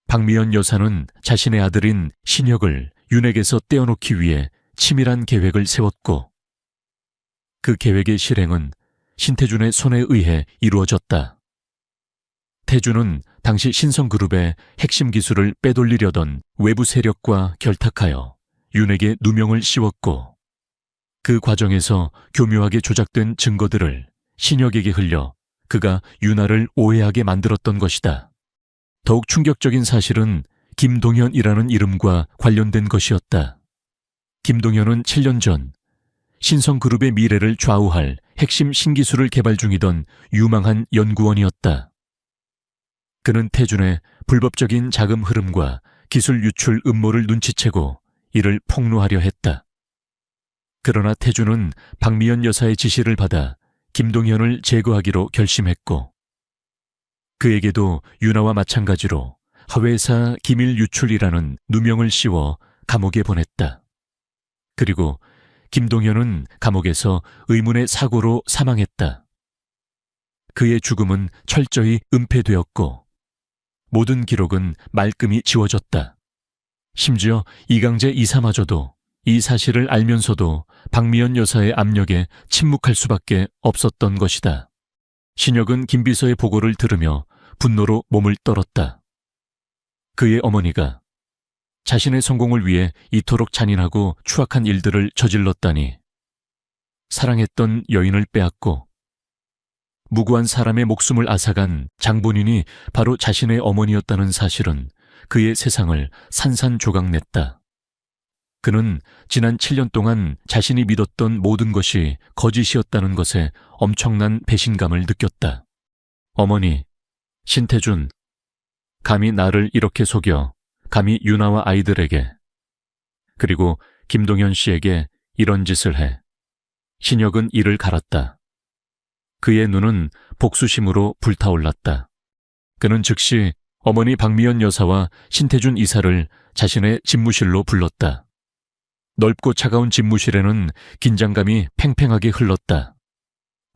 박미연 여사는 자신의 아들인 신혁을 윤에게서 떼어놓기 위해 치밀한 계획을 세웠고 그 계획의 실행은 신태준의 손에 의해 이루어졌다. 태준은 당시 신성그룹의 핵심 기술을 빼돌리려던 외부 세력과 결탁하여 윤에게 누명을 씌웠고 그 과정에서 교묘하게 조작된 증거들을 신혁에게 흘려 그가 윤아를 오해하게 만들었던 것이다. 더욱 충격적인 사실은 김동현이라는 이름과 관련된 것이었다. 김동현은 7년 전 신성그룹의 미래를 좌우할 핵심 신기술을 개발 중이던 유망한 연구원이었다. 그는 태준의 불법적인 자금 흐름과 기술 유출 음모를 눈치채고 이를 폭로하려 했다. 그러나 태준은 박미연 여사의 지시를 받아 김동현을 제거하기로 결심했고 그에게도 윤아와 마찬가지로 하회사 기밀 유출이라는 누명을 씌워 감옥에 보냈다. 그리고 김동현은 감옥에서 의문의 사고로 사망했다. 그의 죽음은 철저히 은폐되었고 모든 기록은 말끔히 지워졌다. 심지어 이강재 이사마저도 이 사실을 알면서도 박미연 여사의 압력에 침묵할 수밖에 없었던 것이다. 신혁은 김비서의 보고를 들으며 분노로 몸을 떨었다. 그의 어머니가 자신의 성공을 위해 이토록 잔인하고 추악한 일들을 저질렀다니, 사랑했던 여인을 빼앗고 무고한 사람의 목숨을 앗아간 장본인이 바로 자신의 어머니였다는 사실은 그의 세상을 산산조각냈다. 그는 지난 7년 동안 자신이 믿었던 모든 것이 거짓이었다는 것에 엄청난 배신감을 느꼈다. 어머니, 신태준, 감히 나를 이렇게 속여 감히 윤아와 아이들에게, 그리고 김동현 씨에게 이런 짓을 해. 신혁은 이를 갈았다. 그의 눈은 복수심으로 불타올랐다. 그는 즉시 어머니 박미연 여사와 신태준 이사를 자신의 집무실로 불렀다. 넓고 차가운 집무실에는 긴장감이 팽팽하게 흘렀다.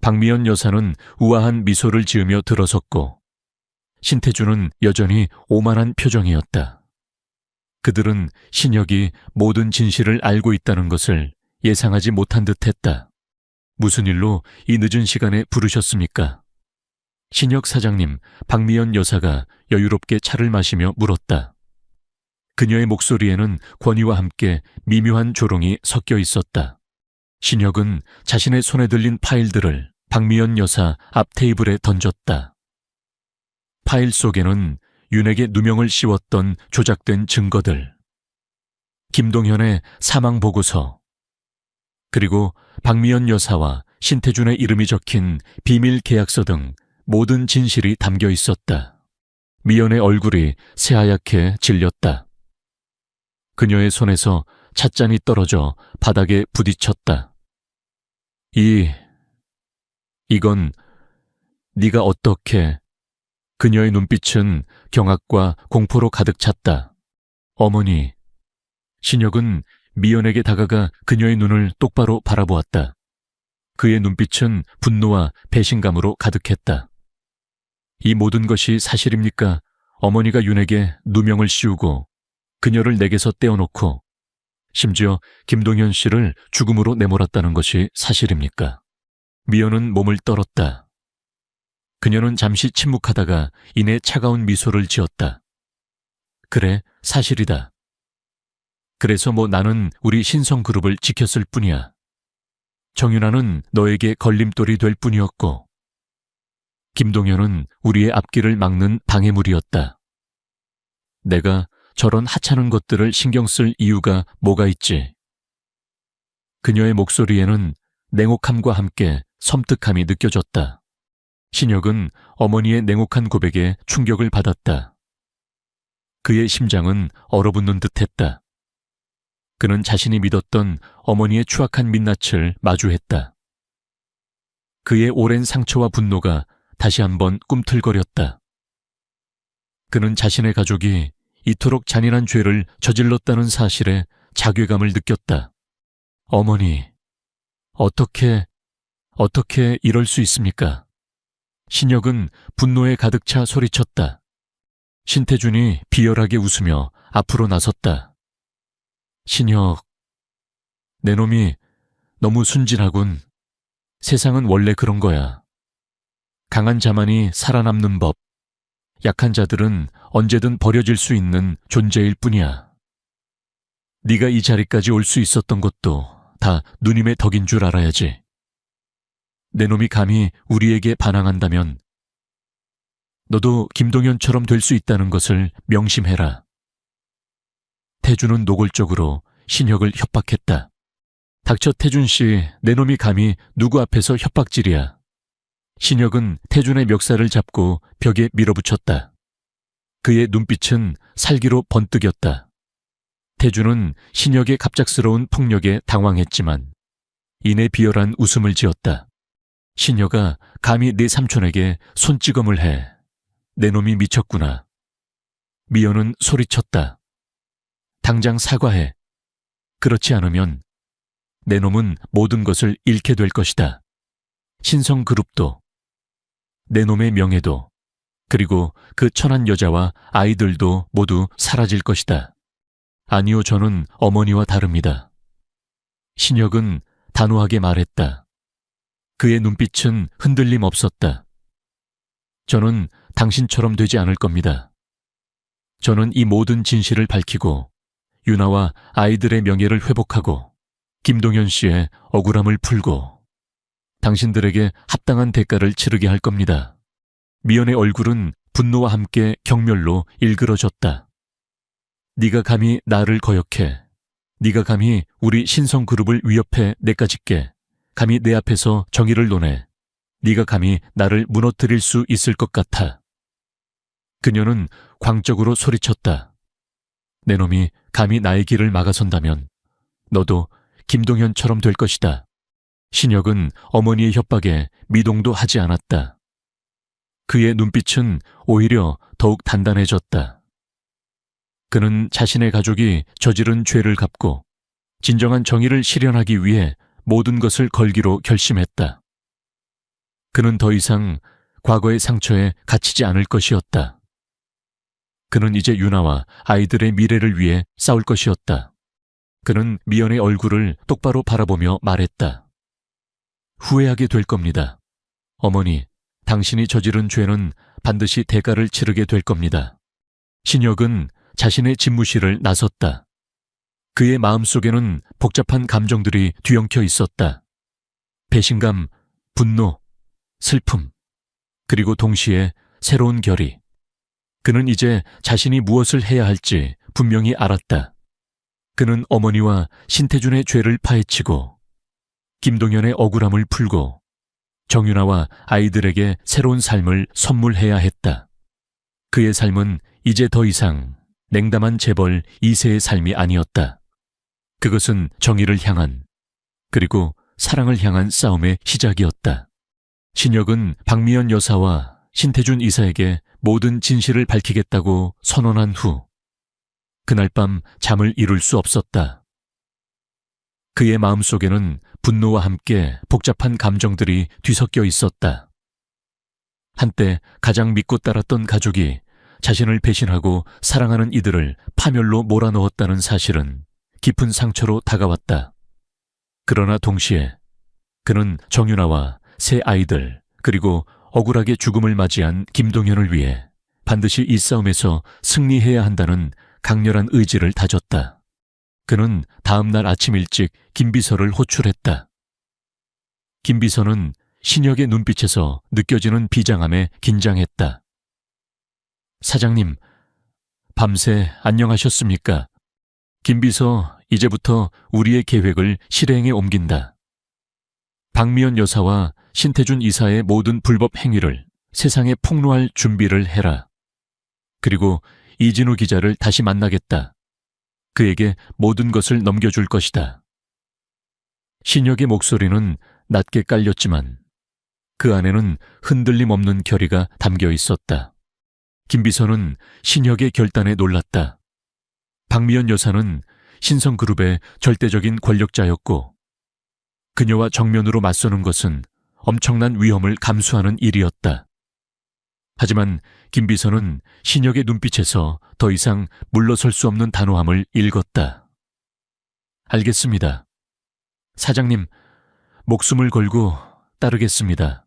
박미연 여사는 우아한 미소를 지으며 들어섰고 신태준은 여전히 오만한 표정이었다. 그들은 신혁이 모든 진실을 알고 있다는 것을 예상하지 못한 듯했다. 무슨 일로 이 늦은 시간에 부르셨습니까? 신혁 사장님, 박미연 여사가 여유롭게 차를 마시며 물었다. 그녀의 목소리에는 권위와 함께 미묘한 조롱이 섞여 있었다. 신혁은 자신의 손에 들린 파일들을 박미연 여사 앞 테이블에 던졌다. 파일 속에는 윤에게 누명을 씌웠던 조작된 증거들, 김동현의 사망보고서, 그리고 박미연 여사와 신태준의 이름이 적힌 비밀 계약서 등 모든 진실이 담겨 있었다. 미연의 얼굴이 새하얗게 질렸다. 그녀의 손에서 찻잔이 떨어져 바닥에 부딪혔다. 이건 네가 어떻게... 그녀의 눈빛은 경악과 공포로 가득 찼다. 어머니. 신혁은 미연에게 다가가 그녀의 눈을 똑바로 바라보았다. 그의 눈빛은 분노와 배신감으로 가득했다. 이 모든 것이 사실입니까? 어머니가 윤에게 누명을 씌우고 그녀를 내게서 떼어놓고 심지어 김동현 씨를 죽음으로 내몰았다는 것이 사실입니까? 미연은 몸을 떨었다. 그녀는 잠시 침묵하다가 이내 차가운 미소를 지었다. 그래, 사실이다. 그래서 나는 우리 신성그룹을 지켰을 뿐이야. 정윤아는 너에게 걸림돌이 될 뿐이었고 김동현은 우리의 앞길을 막는 방해물이었다. 내가 저런 하찮은 것들을 신경 쓸 이유가 뭐가 있지? 그녀의 목소리에는 냉혹함과 함께 섬뜩함이 느껴졌다. 신혁은 어머니의 냉혹한 고백에 충격을 받았다. 그의 심장은 얼어붙는 듯했다. 그는 자신이 믿었던 어머니의 추악한 민낯을 마주했다. 그의 오랜 상처와 분노가 다시 한번 꿈틀거렸다. 그는 자신의 가족이 이토록 잔인한 죄를 저질렀다는 사실에 자괴감을 느꼈다. 어머니, 어떻게 이럴 수 있습니까? 신혁은 분노에 가득 차 소리쳤다. 신태준이 비열하게 웃으며 앞으로 나섰다. 신혁, 내 놈이 너무 순진하군. 세상은 원래 그런 거야. 강한 자만이 살아남는 법. 약한 자들은 언제든 버려질 수 있는 존재일 뿐이야. 네가 이 자리까지 올 수 있었던 것도 다 누님의 덕인 줄 알아야지. 내 놈이 감히 우리에게 반항한다면 너도 김동현처럼 될 수 있다는 것을 명심해라. 태준은 노골적으로 신혁을 협박했다. 닥쳐 태준 씨, 내 놈이 감히 누구 앞에서 협박질이야. 신혁은 태준의 멱살을 잡고 벽에 밀어붙였다. 그의 눈빛은 살기로 번뜩였다. 태준은 신혁의 갑작스러운 폭력에 당황했지만 이내 비열한 웃음을 지었다. 신혁아, 감히 네 삼촌에게 손찌검을 해. 내 놈이 미쳤구나. 미연은 소리쳤다. 당장 사과해. 그렇지 않으면 내 놈은 모든 것을 잃게 될 것이다. 신성그룹도, 내 놈의 명예도, 그리고 그 천한 여자와 아이들도 모두 사라질 것이다. 아니요, 저는 어머니와 다릅니다. 신혁은 단호하게 말했다. 그의 눈빛은 흔들림 없었다. 저는 당신처럼 되지 않을 겁니다. 저는 이 모든 진실을 밝히고 유나와 아이들의 명예를 회복하고 김동현 씨의 억울함을 풀고 당신들에게 합당한 대가를 치르게 할 겁니다. 미연의 얼굴은 분노와 함께 경멸로 일그러졌다. 네가 감히 나를 거역해. 네가 감히 우리 신성그룹을 위협해 내까짓게. 감히 내 앞에서 정의를 논해. 네가 감히 나를 무너뜨릴 수 있을 것 같아. 그녀는 광적으로 소리쳤다. 내 놈이 감히 나의 길을 막아선다면 너도 김동현처럼 될 것이다. 신혁은 어머니의 협박에 미동도 하지 않았다. 그의 눈빛은 오히려 더욱 단단해졌다. 그는 자신의 가족이 저지른 죄를 갚고 진정한 정의를 실현하기 위해 모든 것을 걸기로 결심했다. 그는 더 이상 과거의 상처에 갇히지 않을 것이었다. 그는 이제 유나와 아이들의 미래를 위해 싸울 것이었다. 그는 미연의 얼굴을 똑바로 바라보며 말했다. 후회하게 될 겁니다. 어머니, 당신이 저지른 죄는 반드시 대가를 치르게 될 겁니다. 신혁은 자신의 집무실을 나섰다. 그의 마음속에는 복잡한 감정들이 뒤엉켜 있었다. 배신감, 분노, 슬픔, 그리고 동시에 새로운 결의. 그는 이제 자신이 무엇을 해야 할지 분명히 알았다. 그는 어머니와 신태준의 죄를 파헤치고 김동현의 억울함을 풀고 정윤아와 아이들에게 새로운 삶을 선물해야 했다. 그의 삶은 이제 더 이상 냉담한 재벌 2세의 삶이 아니었다. 그것은 정의를 향한, 그리고 사랑을 향한 싸움의 시작이었다. 신혁은 박미연 여사와 신태준 이사에게 모든 진실을 밝히겠다고 선언한 후 그날 밤 잠을 이룰 수 없었다. 그의 마음속에는 분노와 함께 복잡한 감정들이 뒤섞여 있었다. 한때 가장 믿고 따랐던 가족이 자신을 배신하고 사랑하는 이들을 파멸로 몰아넣었다는 사실은 깊은 상처로 다가왔다. 그러나 동시에 그는 정윤아와 세 아이들, 그리고 억울하게 죽음을 맞이한 김동현을 위해 반드시 이 싸움에서 승리해야 한다는 강렬한 의지를 다졌다. 그는 다음 날 아침 일찍 김비서를 호출했다. 김비서는 신혁의 눈빛에서 느껴지는 비장함에 긴장했다. 사장님, 밤새 안녕하셨습니까? 김비서, 이제부터 우리의 계획을 실행에 옮긴다. 박미연 여사와 신태준 이사의 모든 불법 행위를 세상에 폭로할 준비를 해라. 그리고 이진우 기자를 다시 만나겠다. 그에게 모든 것을 넘겨줄 것이다. 신혁의 목소리는 낮게 깔렸지만 그 안에는 흔들림 없는 결의가 담겨 있었다. 김비서는 신혁의 결단에 놀랐다. 박미연 여사는 신성그룹의 절대적인 권력자였고 그녀와 정면으로 맞서는 것은 엄청난 위험을 감수하는 일이었다. 하지만 김비서는 신혁의 눈빛에서 더 이상 물러설 수 없는 단호함을 읽었다. 알겠습니다. 사장님, 목숨을 걸고 따르겠습니다.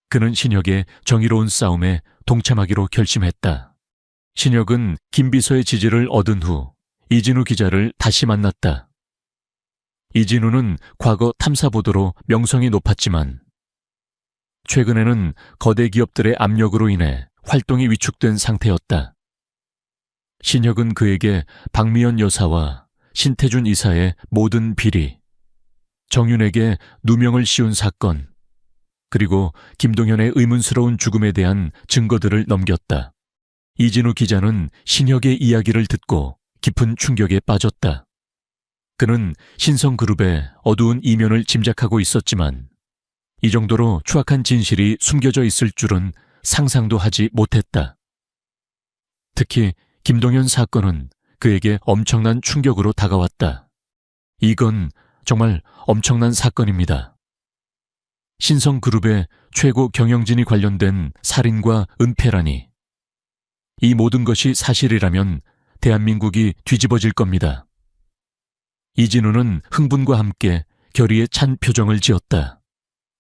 그는 신혁의 정의로운 싸움에 동참하기로 결심했다. 신혁은 김비서의 지지를 얻은 후 이진우 기자를 다시 만났다. 이진우는 과거 탐사보도로 명성이 높았지만 최근에는 거대 기업들의 압력으로 인해 활동이 위축된 상태였다. 신혁은 그에게 박미연 여사와 신태준 이사의 모든 비리, 정윤에게 누명을 씌운 사건, 그리고 김동현의 의문스러운 죽음에 대한 증거들을 넘겼다. 이진우 기자는 신혁의 이야기를 듣고 깊은 충격에 빠졌다. 그는 신성그룹의 어두운 이면을 짐작하고 있었지만 이 정도로 추악한 진실이 숨겨져 있을 줄은 상상도 하지 못했다. 특히 김동현 사건은 그에게 엄청난 충격으로 다가왔다. 이건 정말 엄청난 사건입니다. 신성그룹의 최고 경영진이 관련된 살인과 은폐라니. 이 모든 것이 사실이라면 대한민국이 뒤집어질 겁니다. 이진우는 흥분과 함께 결의에 찬 표정을 지었다.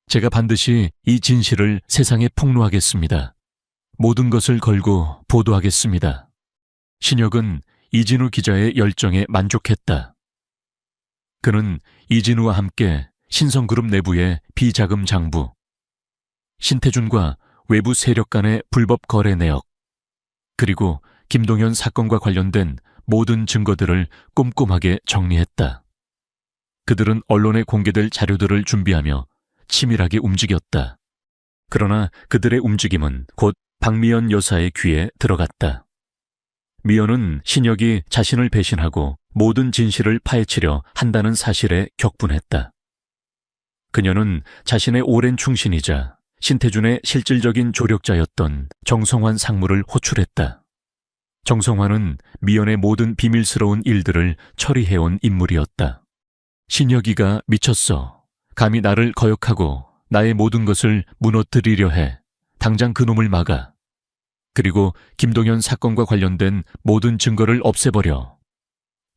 제가 반드시 이 진실을 세상에 폭로하겠습니다. 모든 것을 걸고 보도하겠습니다. 신혁은 이진우 기자의 열정에 만족했다. 그는 이진우와 함께 신성그룹 내부의 비자금 장부, 신태준과 외부 세력 간의 불법 거래 내역, 그리고 김동현 사건과 관련된 모든 증거들을 꼼꼼하게 정리했다. 그들은 언론에 공개될 자료들을 준비하며 치밀하게 움직였다. 그러나 그들의 움직임은 곧 박미연 여사의 귀에 들어갔다. 미연은 신혁이 자신을 배신하고 모든 진실을 파헤치려 한다는 사실에 격분했다. 그녀는 자신의 오랜 충신이자 신태준의 실질적인 조력자였던 정성환 상무를 호출했다. 정성환은 미연의 모든 비밀스러운 일들을 처리해온 인물이었다. 신혁이가 미쳤어. 감히 나를 거역하고 나의 모든 것을 무너뜨리려 해. 당장 그놈을 막아. 그리고 김동현 사건과 관련된 모든 증거를 없애버려.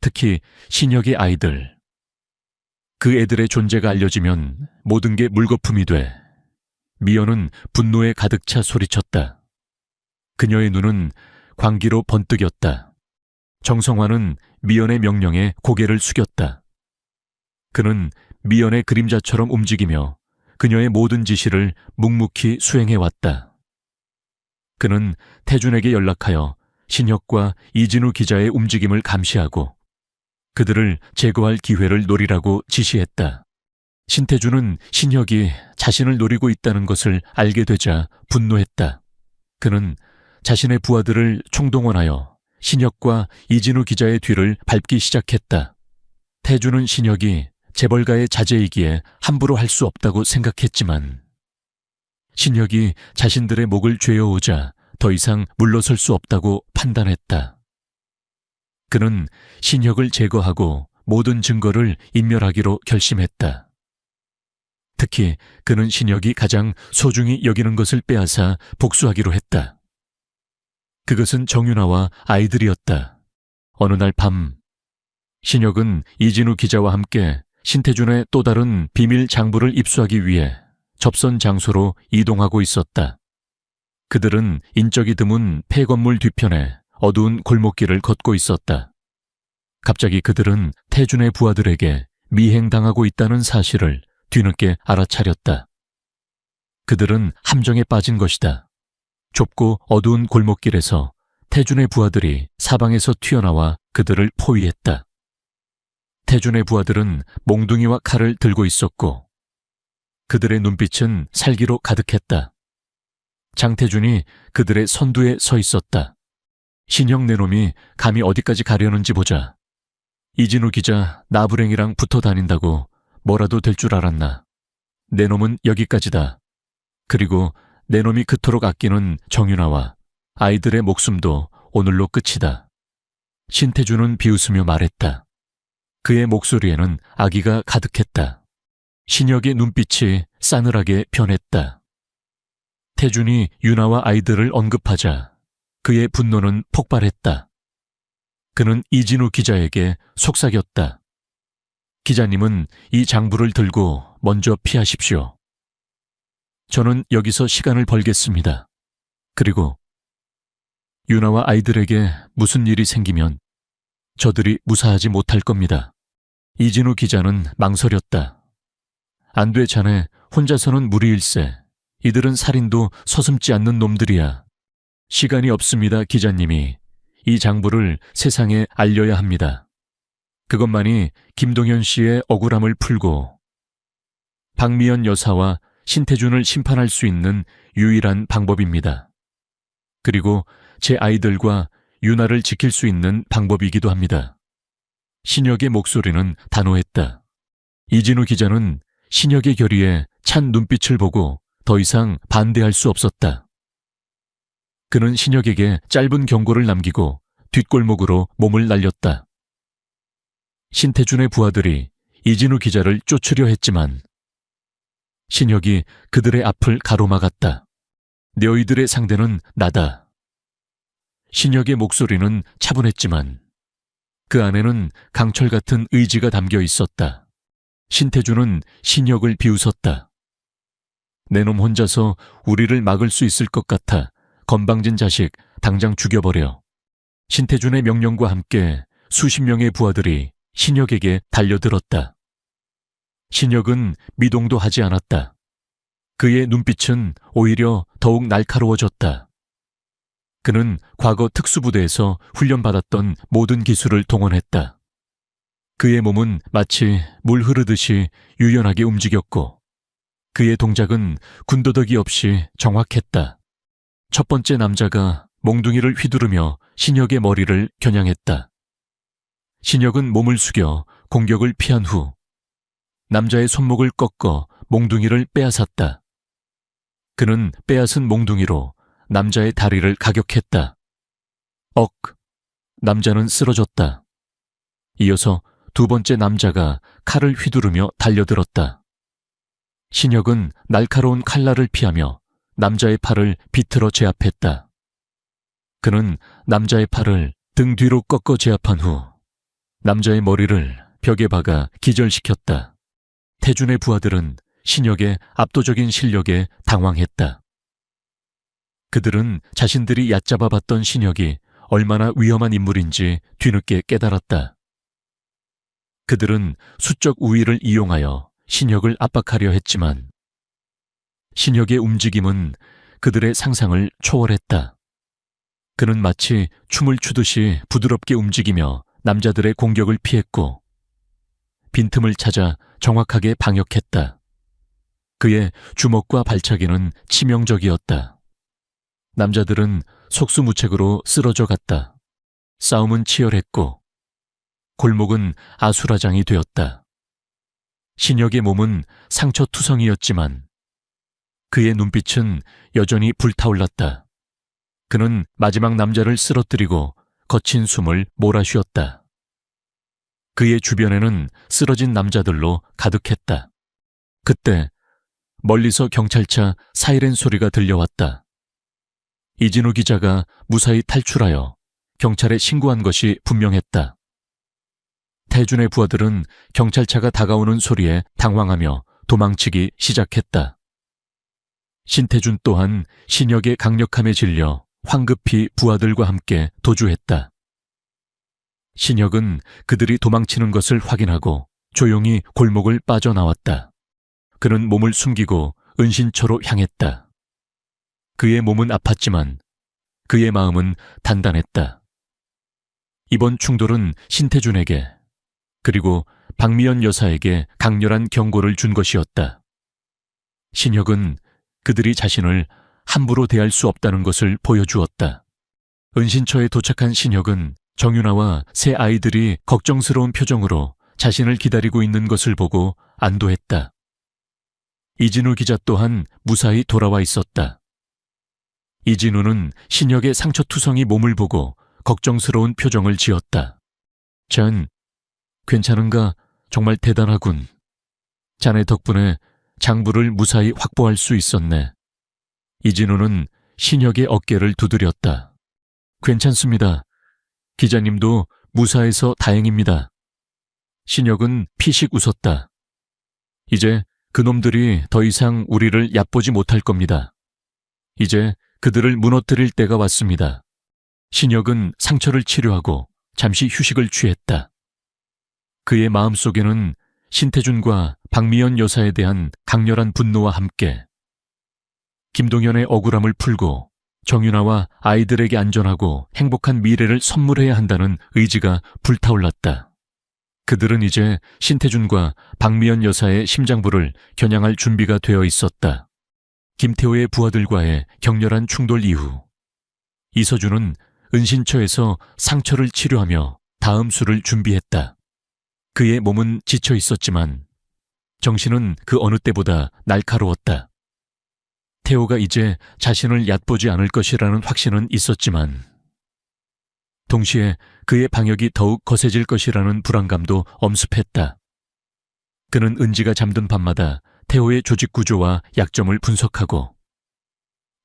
특히 신혁의 아이들. 그 애들의 존재가 알려지면 모든 게 물거품이 돼. 미연은 분노에 가득 차 소리쳤다. 그녀의 눈은 광기로 번뜩였다. 정성환은 미연의 명령에 고개를 숙였다. 그는 미연의 그림자처럼 움직이며 그녀의 모든 지시를 묵묵히 수행해왔다. 그는 태준에게 연락하여 신혁과 이진우 기자의 움직임을 감시하고 그들을 제거할 기회를 노리라고 지시했다. 신태주는 신혁이 자신을 노리고 있다는 것을 알게 되자 분노했다. 그는 자신의 부하들을 총동원하여 신혁과 이진우 기자의 뒤를 밟기 시작했다. 태주는 신혁이 재벌가의 자제이기에 함부로 할 수 없다고 생각했지만 신혁이 자신들의 목을 죄어오자 더 이상 물러설 수 없다고 판단했다. 그는 신혁을 제거하고 모든 증거를 인멸하기로 결심했다. 특히 그는 신혁이 가장 소중히 여기는 것을 빼앗아 복수하기로 했다. 그것은 정윤아와 아이들이었다. 어느 날 밤, 신혁은 이진우 기자와 함께 신태준의 또 다른 비밀 장부를 입수하기 위해 접선 장소로 이동하고 있었다. 그들은 인적이 드문 폐건물 뒤편에 어두운 골목길을 걷고 있었다. 갑자기 그들은 태준의 부하들에게 미행당하고 있다는 사실을 뒤늦게 알아차렸다. 그들은 함정에 빠진 것이다. 좁고 어두운 골목길에서 태준의 부하들이 사방에서 튀어나와 그들을 포위했다. 태준의 부하들은 몽둥이와 칼을 들고 있었고 그들의 눈빛은 살기로 가득했다. 장태준이 그들의 선두에 서 있었다. 신형 내놈이 감히 어디까지 가려는지 보자. 이진우 기자 나부랭이랑 붙어 다닌다고 뭐라도 될 줄 알았나. 내놈은 여기까지다. 그리고 내놈이 그토록 아끼는 정윤아와 아이들의 목숨도 오늘로 끝이다. 신태준은 비웃으며 말했다. 그의 목소리에는 악의가 가득했다. 신혁의 눈빛이 싸늘하게 변했다. 태준이 윤아와 아이들을 언급하자 그의 분노는 폭발했다. 그는 이진우 기자에게 속삭였다. 기자님은 이 장부를 들고 먼저 피하십시오. 저는 여기서 시간을 벌겠습니다. 그리고 윤아와 아이들에게 무슨 일이 생기면 저들이 무사하지 못할 겁니다. 이진우 기자는 망설였다. 안 돼, 자네. 혼자서는 무리일세. 이들은 살인도 서슴지 않는 놈들이야. 시간이 없습니다, 기자님이. 이 장부를 세상에 알려야 합니다. 그것만이 김동현 씨의 억울함을 풀고 박미연 여사와 신태준을 심판할 수 있는 유일한 방법입니다. 그리고 제 아이들과 윤아를 지킬 수 있는 방법이기도 합니다. 신혁의 목소리는 단호했다. 이진우 기자는 신혁의 결의에 찬 눈빛을 보고 더 이상 반대할 수 없었다. 그는 신혁에게 짧은 경고를 남기고 뒷골목으로 몸을 날렸다. 신태준의 부하들이 이진우 기자를 쫓으려 했지만 신혁이 그들의 앞을 가로막았다. 너희들의 상대는 나다. 신혁의 목소리는 차분했지만 그 안에는 강철 같은 의지가 담겨 있었다. 신태준은 신혁을 비웃었다. 내놈 혼자서 우리를 막을 수 있을 것 같아. 건방진 자식, 당장 죽여버려. 신태준의 명령과 함께 수십 명의 부하들이 신혁에게 달려들었다. 신혁은 미동도 하지 않았다. 그의 눈빛은 오히려 더욱 날카로워졌다. 그는 과거 특수부대에서 훈련받았던 모든 기술을 동원했다. 그의 몸은 마치 물 흐르듯이 유연하게 움직였고 그의 동작은 군더더기 없이 정확했다. 첫 번째 남자가 몽둥이를 휘두르며 신혁의 머리를 겨냥했다. 신혁은 몸을 숙여 공격을 피한 후 남자의 손목을 꺾어 몽둥이를 빼앗았다. 그는 빼앗은 몽둥이로 남자의 다리를 가격했다. 남자는 쓰러졌다. 이어서 두 번째 남자가 칼을 휘두르며 달려들었다. 신혁은 날카로운 칼날을 피하며 남자의 팔을 비틀어 제압했다. 그는 남자의 팔을 등 뒤로 꺾어 제압한 후 남자의 머리를 벽에 박아 기절시켰다. 태준의 부하들은 신혁의 압도적인 실력에 당황했다. 그들은 자신들이 얕잡아 봤던 신혁이 얼마나 위험한 인물인지 뒤늦게 깨달았다. 그들은 수적 우위를 이용하여 신혁을 압박하려 했지만 신혁의 움직임은 그들의 상상을 초월했다. 그는 마치 춤을 추듯이 부드럽게 움직이며 남자들의 공격을 피했고 빈틈을 찾아 정확하게 방역했다. 그의 주먹과 발차기는 치명적이었다. 남자들은 속수무책으로 쓰러져 갔다. 싸움은 치열했고 골목은 아수라장이 되었다. 신혁의 몸은 상처투성이었지만 그의 눈빛은 여전히 불타올랐다. 그는 마지막 남자를 쓰러뜨리고 거친 숨을 몰아쉬었다. 그의 주변에는 쓰러진 남자들로 가득했다. 그때 멀리서 경찰차 사이렌 소리가 들려왔다. 이진우 기자가 무사히 탈출하여 경찰에 신고한 것이 분명했다. 태준의 부하들은 경찰차가 다가오는 소리에 당황하며 도망치기 시작했다. 신태준 또한 신혁의 강력함에 질려 황급히 부하들과 함께 도주했다. 신혁은 그들이 도망치는 것을 확인하고 조용히 골목을 빠져나왔다. 그는 몸을 숨기고 은신처로 향했다. 그의 몸은 아팠지만 그의 마음은 단단했다. 이번 충돌은 신태준에게 그리고 박미연 여사에게 강렬한 경고를 준 것이었다. 신혁은 그들이 자신을 함부로 대할 수 없다는 것을 보여주었다. 은신처에 도착한 신혁은 정윤아와 세 아이들이 걱정스러운 표정으로 자신을 기다리고 있는 것을 보고 안도했다. 이진우 기자 또한 무사히 돌아와 있었다. 이진우는 신혁의 상처투성이 몸을 보고 걱정스러운 표정을 지었다. 전, 괜찮은가? 정말 대단하군. 자네 덕분에 장부를 무사히 확보할 수 있었네. 이진우는 신혁의 어깨를 두드렸다. 괜찮습니다. 기자님도 무사해서 다행입니다. 신혁은 피식 웃었다. 이제 그놈들이 더 이상 우리를 얕보지 못할 겁니다. 이제 그들을 무너뜨릴 때가 왔습니다. 신혁은 상처를 치료하고 잠시 휴식을 취했다. 그의 마음속에는 신태준과 박미연 여사에 대한 강렬한 분노와 함께 김동현의 억울함을 풀고 정윤아와 아이들에게 안전하고 행복한 미래를 선물해야 한다는 의지가 불타올랐다. 그들은 이제 신태준과 박미연 여사의 심장부를 겨냥할 준비가 되어 있었다. 김태호의 부하들과의 격렬한 충돌 이후 이서준은 은신처에서 상처를 치료하며 다음 수를 준비했다. 그의 몸은 지쳐 있었지만 정신은 그 어느 때보다 날카로웠다. 태호가 이제 자신을 얕보지 않을 것이라는 확신은 있었지만 동시에 그의 방역이 더욱 거세질 것이라는 불안감도 엄습했다. 그는 은지가 잠든 밤마다 태호의 조직 구조와 약점을 분석하고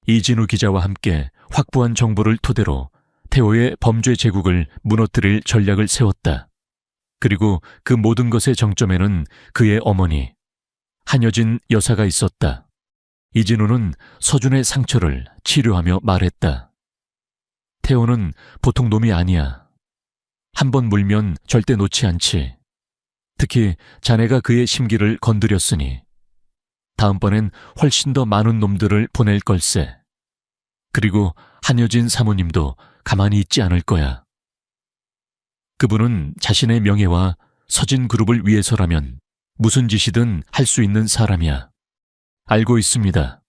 이진우 기자와 함께 확보한 정보를 토대로 태호의 범죄 제국을 무너뜨릴 전략을 세웠다. 그리고 그 모든 것의 정점에는 그의 어머니 한여진 여사가 있었다. 이진우는 서준의 상처를 치료하며 말했다. 태호는 보통 놈이 아니야. 한 번 물면 절대 놓지 않지. 특히 자네가 그의 심기를 건드렸으니 다음번엔 훨씬 더 많은 놈들을 보낼 걸세. 그리고 한여진 사모님도 가만히 있지 않을 거야. 그분은 자신의 명예와 서진 그룹을 위해서라면 무슨 짓이든 할 수 있는 사람이야. 알고 있습니다.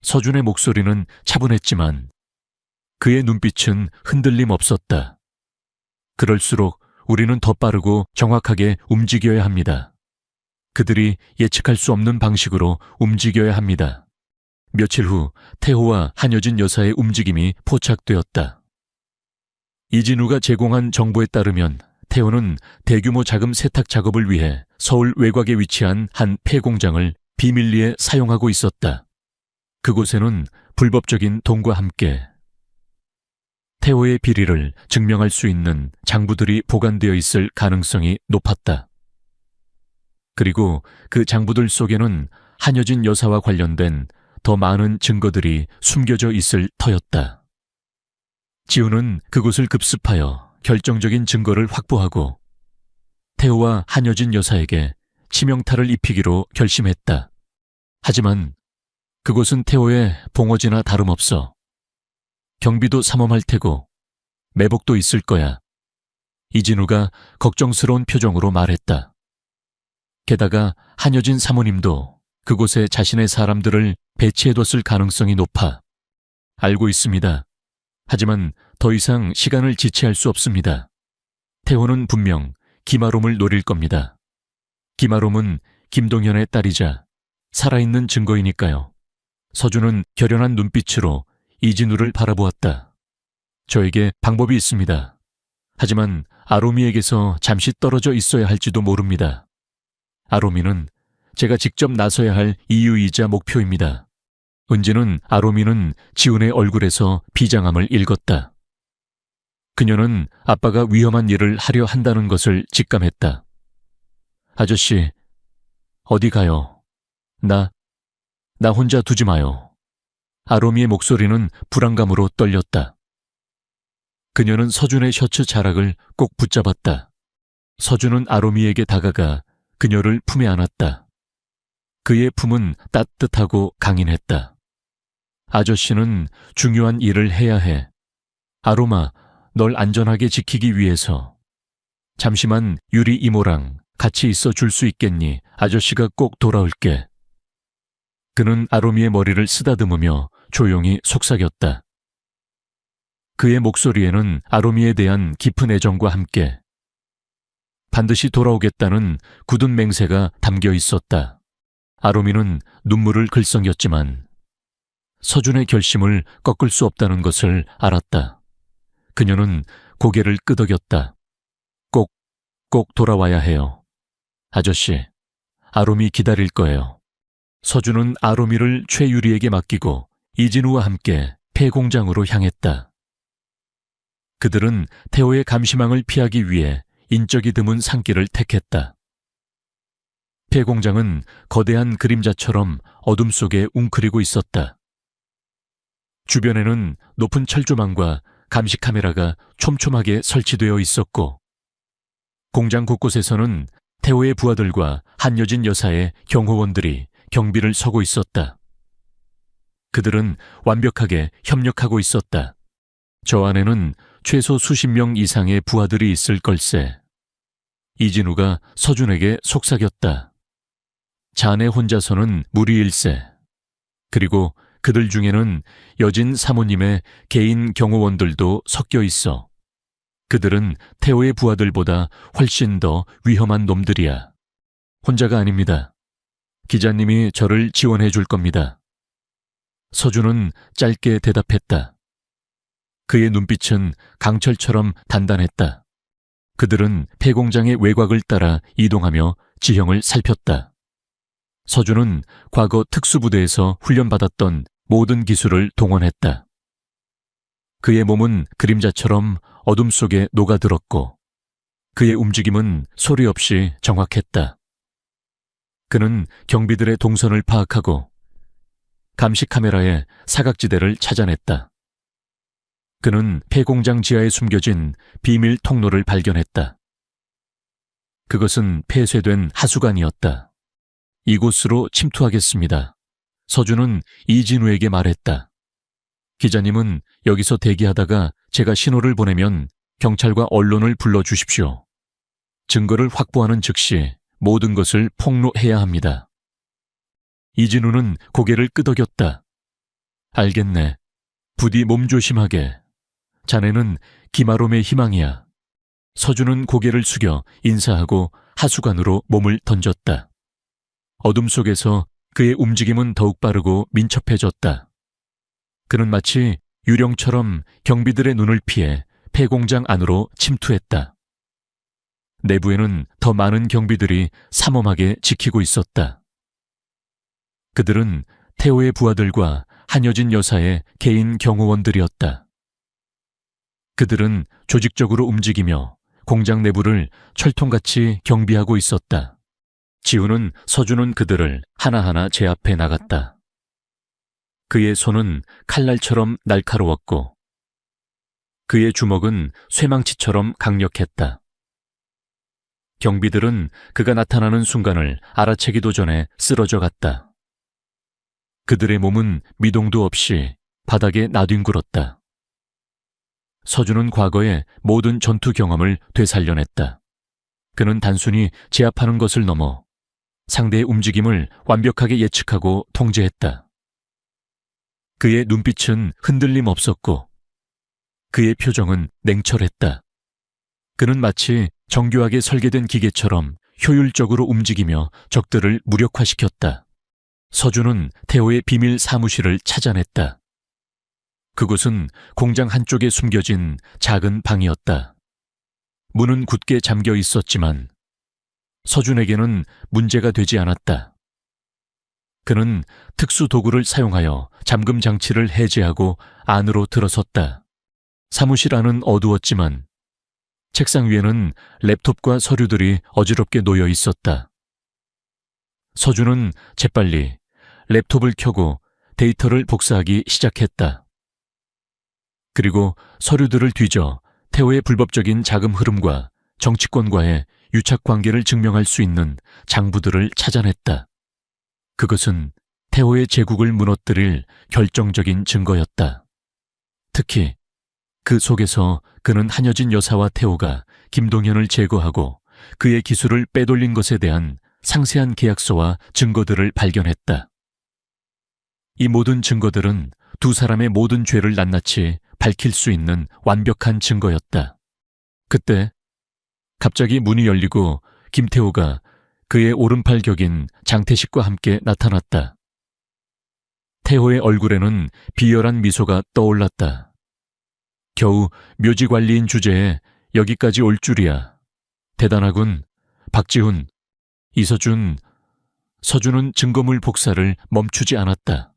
서준의 목소리는 차분했지만 그의 눈빛은 흔들림 없었다. 그럴수록 우리는 더 빠르고 정확하게 움직여야 합니다. 그들이 예측할 수 없는 방식으로 움직여야 합니다. 며칠 후 태호와 한여진 여사의 움직임이 포착되었다. 이진우가 제공한 정보에 따르면 태호는 대규모 자금 세탁 작업을 위해 서울 외곽에 위치한 한 폐공장을 비밀리에 사용하고 있었다. 그곳에는 불법적인 돈과 함께 태호의 비리를 증명할 수 있는 장부들이 보관되어 있을 가능성이 높았다. 그리고 그 장부들 속에는 한여진 여사와 관련된 더 많은 증거들이 숨겨져 있을 터였다. 지우는 그곳을 급습하여 결정적인 증거를 확보하고 태호와 한여진 여사에게 치명타를 입히기로 결심했다. 하지만 그곳은 태호의 봉어지나 다름없어. 경비도 삼엄할 테고 매복도 있을 거야. 이진우가 걱정스러운 표정으로 말했다. 게다가 한여진 사모님도 그곳에 자신의 사람들을 배치해뒀을 가능성이 높아. 알고 있습니다. 하지만 더 이상 시간을 지체할 수 없습니다. 태호는 분명 김아롬을 노릴 겁니다. 김아롬은 김동현의 딸이자 살아있는 증거이니까요. 서준은 결연한 눈빛으로 이진우를 바라보았다. 저에게 방법이 있습니다. 하지만 아롬이에게서 잠시 떨어져 있어야 할지도 모릅니다. 아롬이는 제가 직접 나서야 할 이유이자 목표입니다. 은지는 아롬이는 지훈의 얼굴에서 비장함을 읽었다. 그녀는 아빠가 위험한 일을 하려 한다는 것을 직감했다. 아저씨, 어디 가요? 나 혼자 두지 마요. 아롬이의 목소리는 불안감으로 떨렸다. 그녀는 서준의 셔츠 자락을 꼭 붙잡았다. 서준은 아롬이에게 다가가 그녀를 품에 안았다. 그의 품은 따뜻하고 강인했다. 아저씨는 중요한 일을 해야 해. 아롬아, 널 안전하게 지키기 위해서. 잠시만 유리 이모랑 같이 있어 줄 수 있겠니? 아저씨가 꼭 돌아올게. 그는 아롬이의 머리를 쓰다듬으며 조용히 속삭였다. 그의 목소리에는 아롬이에 대한 깊은 애정과 함께 반드시 돌아오겠다는 굳은 맹세가 담겨 있었다. 아롬이는 눈물을 글썽였지만 서준의 결심을 꺾을 수 없다는 것을 알았다. 그녀는 고개를 끄덕였다. 꼭 돌아와야 해요. 아저씨, 아롬이 기다릴 거예요. 서준은 아롬이를 최유리에게 맡기고 이진우와 함께 폐공장으로 향했다. 그들은 태호의 감시망을 피하기 위해 인적이 드문 산길을 택했다. 폐공장은 거대한 그림자처럼 어둠 속에 웅크리고 있었다. 주변에는 높은 철조망과 감시 카메라가 촘촘하게 설치되어 있었고 공장 곳곳에서는 태호의 부하들과 한여진 여사의 경호원들이 경비를 서고 있었다. 그들은 완벽하게 협력하고 있었다. 저 안에는 최소 수십 명 이상의 부하들이 있을 걸세. 이진우가 서준에게 속삭였다. 자네 혼자서는 무리일세. 그리고 그들 중에는 여진 사모님의 개인 경호원들도 섞여 있어. 그들은 태호의 부하들보다 훨씬 더 위험한 놈들이야. 혼자가 아닙니다. 기자님이 저를 지원해 줄 겁니다. 서준은 짧게 대답했다. 그의 눈빛은 강철처럼 단단했다. 그들은 폐공장의 외곽을 따라 이동하며 지형을 살폈다. 서준은 과거 특수부대에서 훈련받았던 모든 기술을 동원했다. 그의 몸은 그림자처럼 어둠 속에 녹아들었고 그의 움직임은 소리 없이 정확했다. 그는 경비들의 동선을 파악하고 감시 카메라의 사각지대를 찾아냈다. 그는 폐공장 지하에 숨겨진 비밀 통로를 발견했다. 그것은 폐쇄된 하수관이었다. 이곳으로 침투하겠습니다. 서준은 이진우에게 말했다. 기자님은 여기서 대기하다가 제가 신호를 보내면 경찰과 언론을 불러주십시오. 증거를 확보하는 즉시 모든 것을 폭로해야 합니다. 이진우는 고개를 끄덕였다. 알겠네. 부디 몸조심하게. 자네는 김아롬의 희망이야. 서준은 고개를 숙여 인사하고 하수관으로 몸을 던졌다. 어둠 속에서 그의 움직임은 더욱 빠르고 민첩해졌다. 그는 마치 유령처럼 경비들의 눈을 피해 폐공장 안으로 침투했다. 내부에는 더 많은 경비들이 삼엄하게 지키고 있었다. 그들은 태호의 부하들과 한여진 여사의 개인 경호원들이었다. 그들은 조직적으로 움직이며 공장 내부를 철통같이 경비하고 있었다. 지훈은 서준은 그들을 하나하나 제압해 나갔다. 그의 손은 칼날처럼 날카로웠고 그의 주먹은 쇠망치처럼 강력했다. 경비들은 그가 나타나는 순간을 알아채기도 전에 쓰러져 갔다. 그들의 몸은 미동도 없이 바닥에 나뒹굴었다. 서준은 과거의 모든 전투 경험을 되살려냈다. 그는 단순히 제압하는 것을 넘어 상대의 움직임을 완벽하게 예측하고 통제했다. 그의 눈빛은 흔들림 없었고 그의 표정은 냉철했다. 그는 마치 정교하게 설계된 기계처럼 효율적으로 움직이며 적들을 무력화시켰다. 서준은 태호의 비밀 사무실을 찾아냈다. 그곳은 공장 한쪽에 숨겨진 작은 방이었다. 문은 굳게 잠겨 있었지만 서준에게는 문제가 되지 않았다. 그는 특수 도구를 사용하여 잠금 장치를 해제하고 안으로 들어섰다. 사무실 안은 어두웠지만 책상 위에는 랩톱과 서류들이 어지럽게 놓여 있었다. 서준은 재빨리 랩톱을 켜고 데이터를 복사하기 시작했다. 그리고 서류들을 뒤져 태호의 불법적인 자금 흐름과 정치권과의 유착 관계를 증명할 수 있는 장부들을 찾아냈다. 그것은 태호의 제국을 무너뜨릴 결정적인 증거였다. 특히 그 속에서 그는 한여진 여사와 태호가 김동현을 제거하고 그의 기술을 빼돌린 것에 대한 상세한 계약서와 증거들을 발견했다. 이 모든 증거들은 두 사람의 모든 죄를 낱낱이 밝힐 수 있는 완벽한 증거였다. 그때 갑자기 문이 열리고 김태호가 그의 오른팔 격인 장태식과 함께 나타났다. 태호의 얼굴에는 비열한 미소가 떠올랐다. 겨우 묘지관리인 주제에 여기까지 올 줄이야. 대단하군. 박지훈, 이서준. 서준은 증거물 복사를 멈추지 않았다.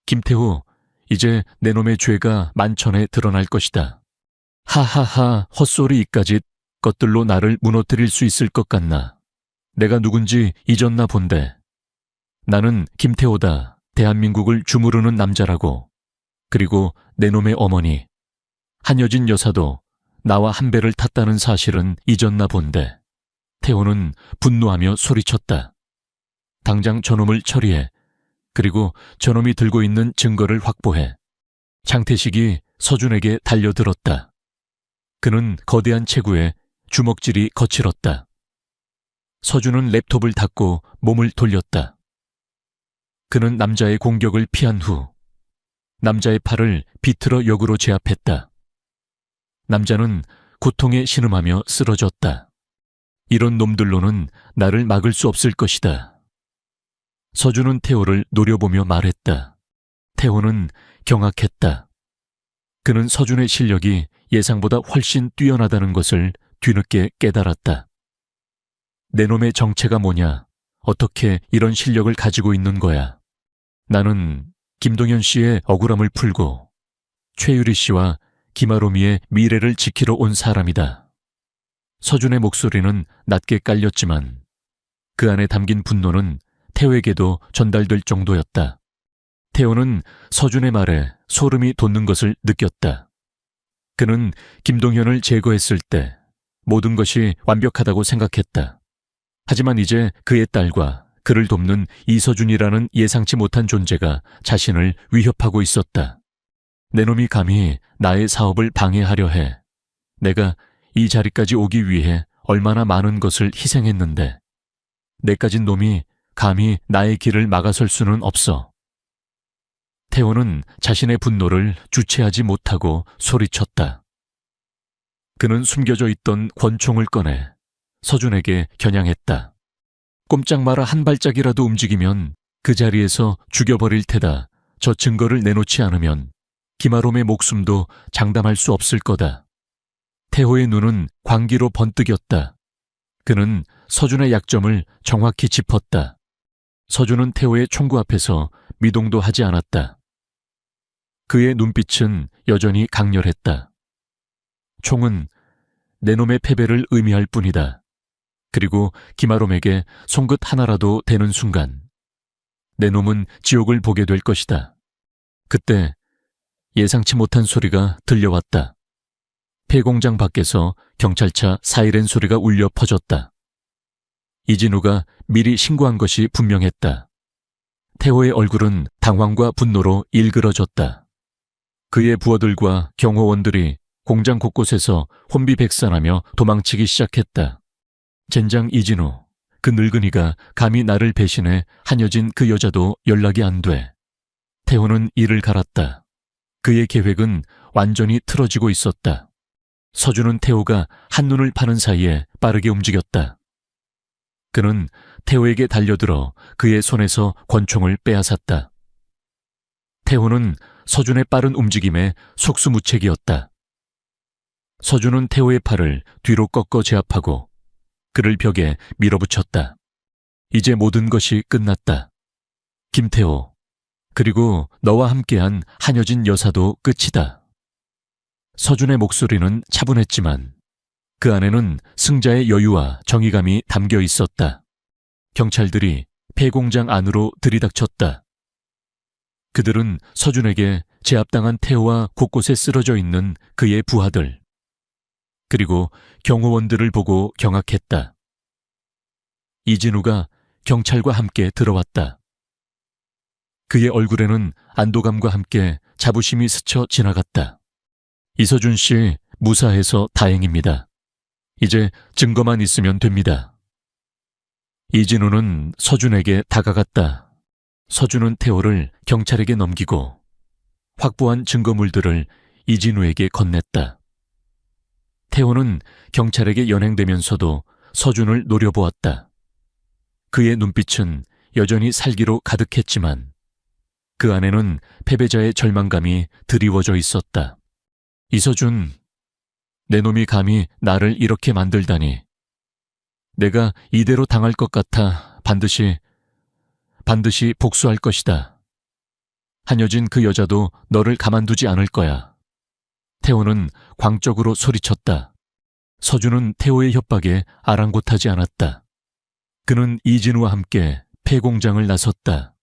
김태호, 이제 내 놈의 죄가 만천에 드러날 것이다. 하하하, 헛소리 이까짓 것들로 나를 무너뜨릴 수 있을 것 같나. 내가 누군지 잊었나 본데. 나는 김태호다. 대한민국을 주무르는 남자라고. 그리고 내 놈의 어머니 한여진 여사도 나와 한 배를 탔다는 사실은 잊었나 본데. 태호는 분노하며 소리쳤다. 당장 저놈을 처리해. 그리고 저놈이 들고 있는 증거를 확보해. 장태식이 서준에게 달려들었다. 그는 거대한 체구에 주먹질이 거칠었다. 서준은 랩톱을 닫고 몸을 돌렸다. 그는 남자의 공격을 피한 후 남자의 팔을 비틀어 역으로 제압했다. 남자는 고통에 신음하며 쓰러졌다. 이런 놈들로는 나를 막을 수 없을 것이다. 서준은 태호를 노려보며 말했다. 태호는 경악했다. 그는 서준의 실력이 예상보다 훨씬 뛰어나다는 것을 뒤늦게 깨달았다. 내 놈의 정체가 뭐냐? 어떻게 이런 실력을 가지고 있는 거야? 나는 김동현 씨의 억울함을 풀고 최유리 씨와 김아로미의 미래를 지키러 온 사람이다. 서준의 목소리는 낮게 깔렸지만 그 안에 담긴 분노는 태호에게도 전달될 정도였다. 태호는 서준의 말에 소름이 돋는 것을 느꼈다. 그는 김동현을 제거했을 때 모든 것이 완벽하다고 생각했다. 하지만 이제 그의 딸과 그를 돕는 이서준이라는 예상치 못한 존재가 자신을 위협하고 있었다. 내 놈이 감히 나의 사업을 방해하려 해. 내가 이 자리까지 오기 위해 얼마나 많은 것을 희생했는데 내까진 놈이 감히 나의 길을 막아설 수는 없어. 태호는 자신의 분노를 주체하지 못하고 소리쳤다. 그는 숨겨져 있던 권총을 꺼내 서준에게 겨냥했다. 꼼짝 마라. 한 발짝이라도 움직이면 그 자리에서 죽여버릴 테다. 저 증거를 내놓지 않으면 김아롬의 목숨도 장담할 수 없을 거다. 태호의 눈은 광기로 번뜩였다. 그는 서준의 약점을 정확히 짚었다. 서준은 태호의 총구 앞에서 미동도 하지 않았다. 그의 눈빛은 여전히 강렬했다. 총은 내 놈의 패배를 의미할 뿐이다. 그리고 김아롬에게 송긋 하나라도 되는 순간 내 놈은 지옥을 보게 될 것이다. 그때 예상치 못한 소리가 들려왔다. 폐공장 밖에서 경찰차 사이렌 소리가 울려 퍼졌다. 이진우가 미리 신고한 것이 분명했다. 태호의 얼굴은 당황과 분노로 일그러졌다. 그의 부하들과 경호원들이 공장 곳곳에서 혼비백산하며 도망치기 시작했다. 젠장 이진우, 그 늙은이가 감히 나를 배신해 한여진 그 여자도 연락이 안 돼. 태호는 이를 갈았다. 그의 계획은 완전히 틀어지고 있었다. 서준은 태호가 한눈을 파는 사이에 빠르게 움직였다. 그는 태호에게 달려들어 그의 손에서 권총을 빼앗았다. 태호는 서준의 빠른 움직임에 속수무책이었다. 서준은 태호의 팔을 뒤로 꺾어 제압하고 그를 벽에 밀어붙였다. 이제 모든 것이 끝났다. 김태호, 그리고 너와 함께한 한여진 여사도 끝이다. 서준의 목소리는 차분했지만 그 안에는 승자의 여유와 정의감이 담겨 있었다. 경찰들이 폐공장 안으로 들이닥쳤다. 그들은 서준에게 제압당한 태호와 곳곳에 쓰러져 있는 그의 부하들, 그리고 경호원들을 보고 경악했다. 이진우가 경찰과 함께 들어왔다. 그의 얼굴에는 안도감과 함께 자부심이 스쳐 지나갔다. 이서준 씨, 무사해서 다행입니다. 이제 증거만 있으면 됩니다. 이진우는 서준에게 다가갔다. 서준은 태호를 경찰에게 넘기고 확보한 증거물들을 이진우에게 건넸다. 태호는 경찰에게 연행되면서도 서준을 노려보았다. 그의 눈빛은 여전히 살기로 가득했지만 그 안에는 패배자의 절망감이 드리워져 있었다. 이서준, 내 놈이 감히 나를 이렇게 만들다니. 내가 이대로 당할 것 같아 반드시 복수할 것이다. 한여진 그 여자도 너를 가만두지 않을 거야. 태호는 광적으로 소리쳤다. 서준은 태호의 협박에 아랑곳하지 않았다. 그는 이진우와 함께 폐공장을 나섰다.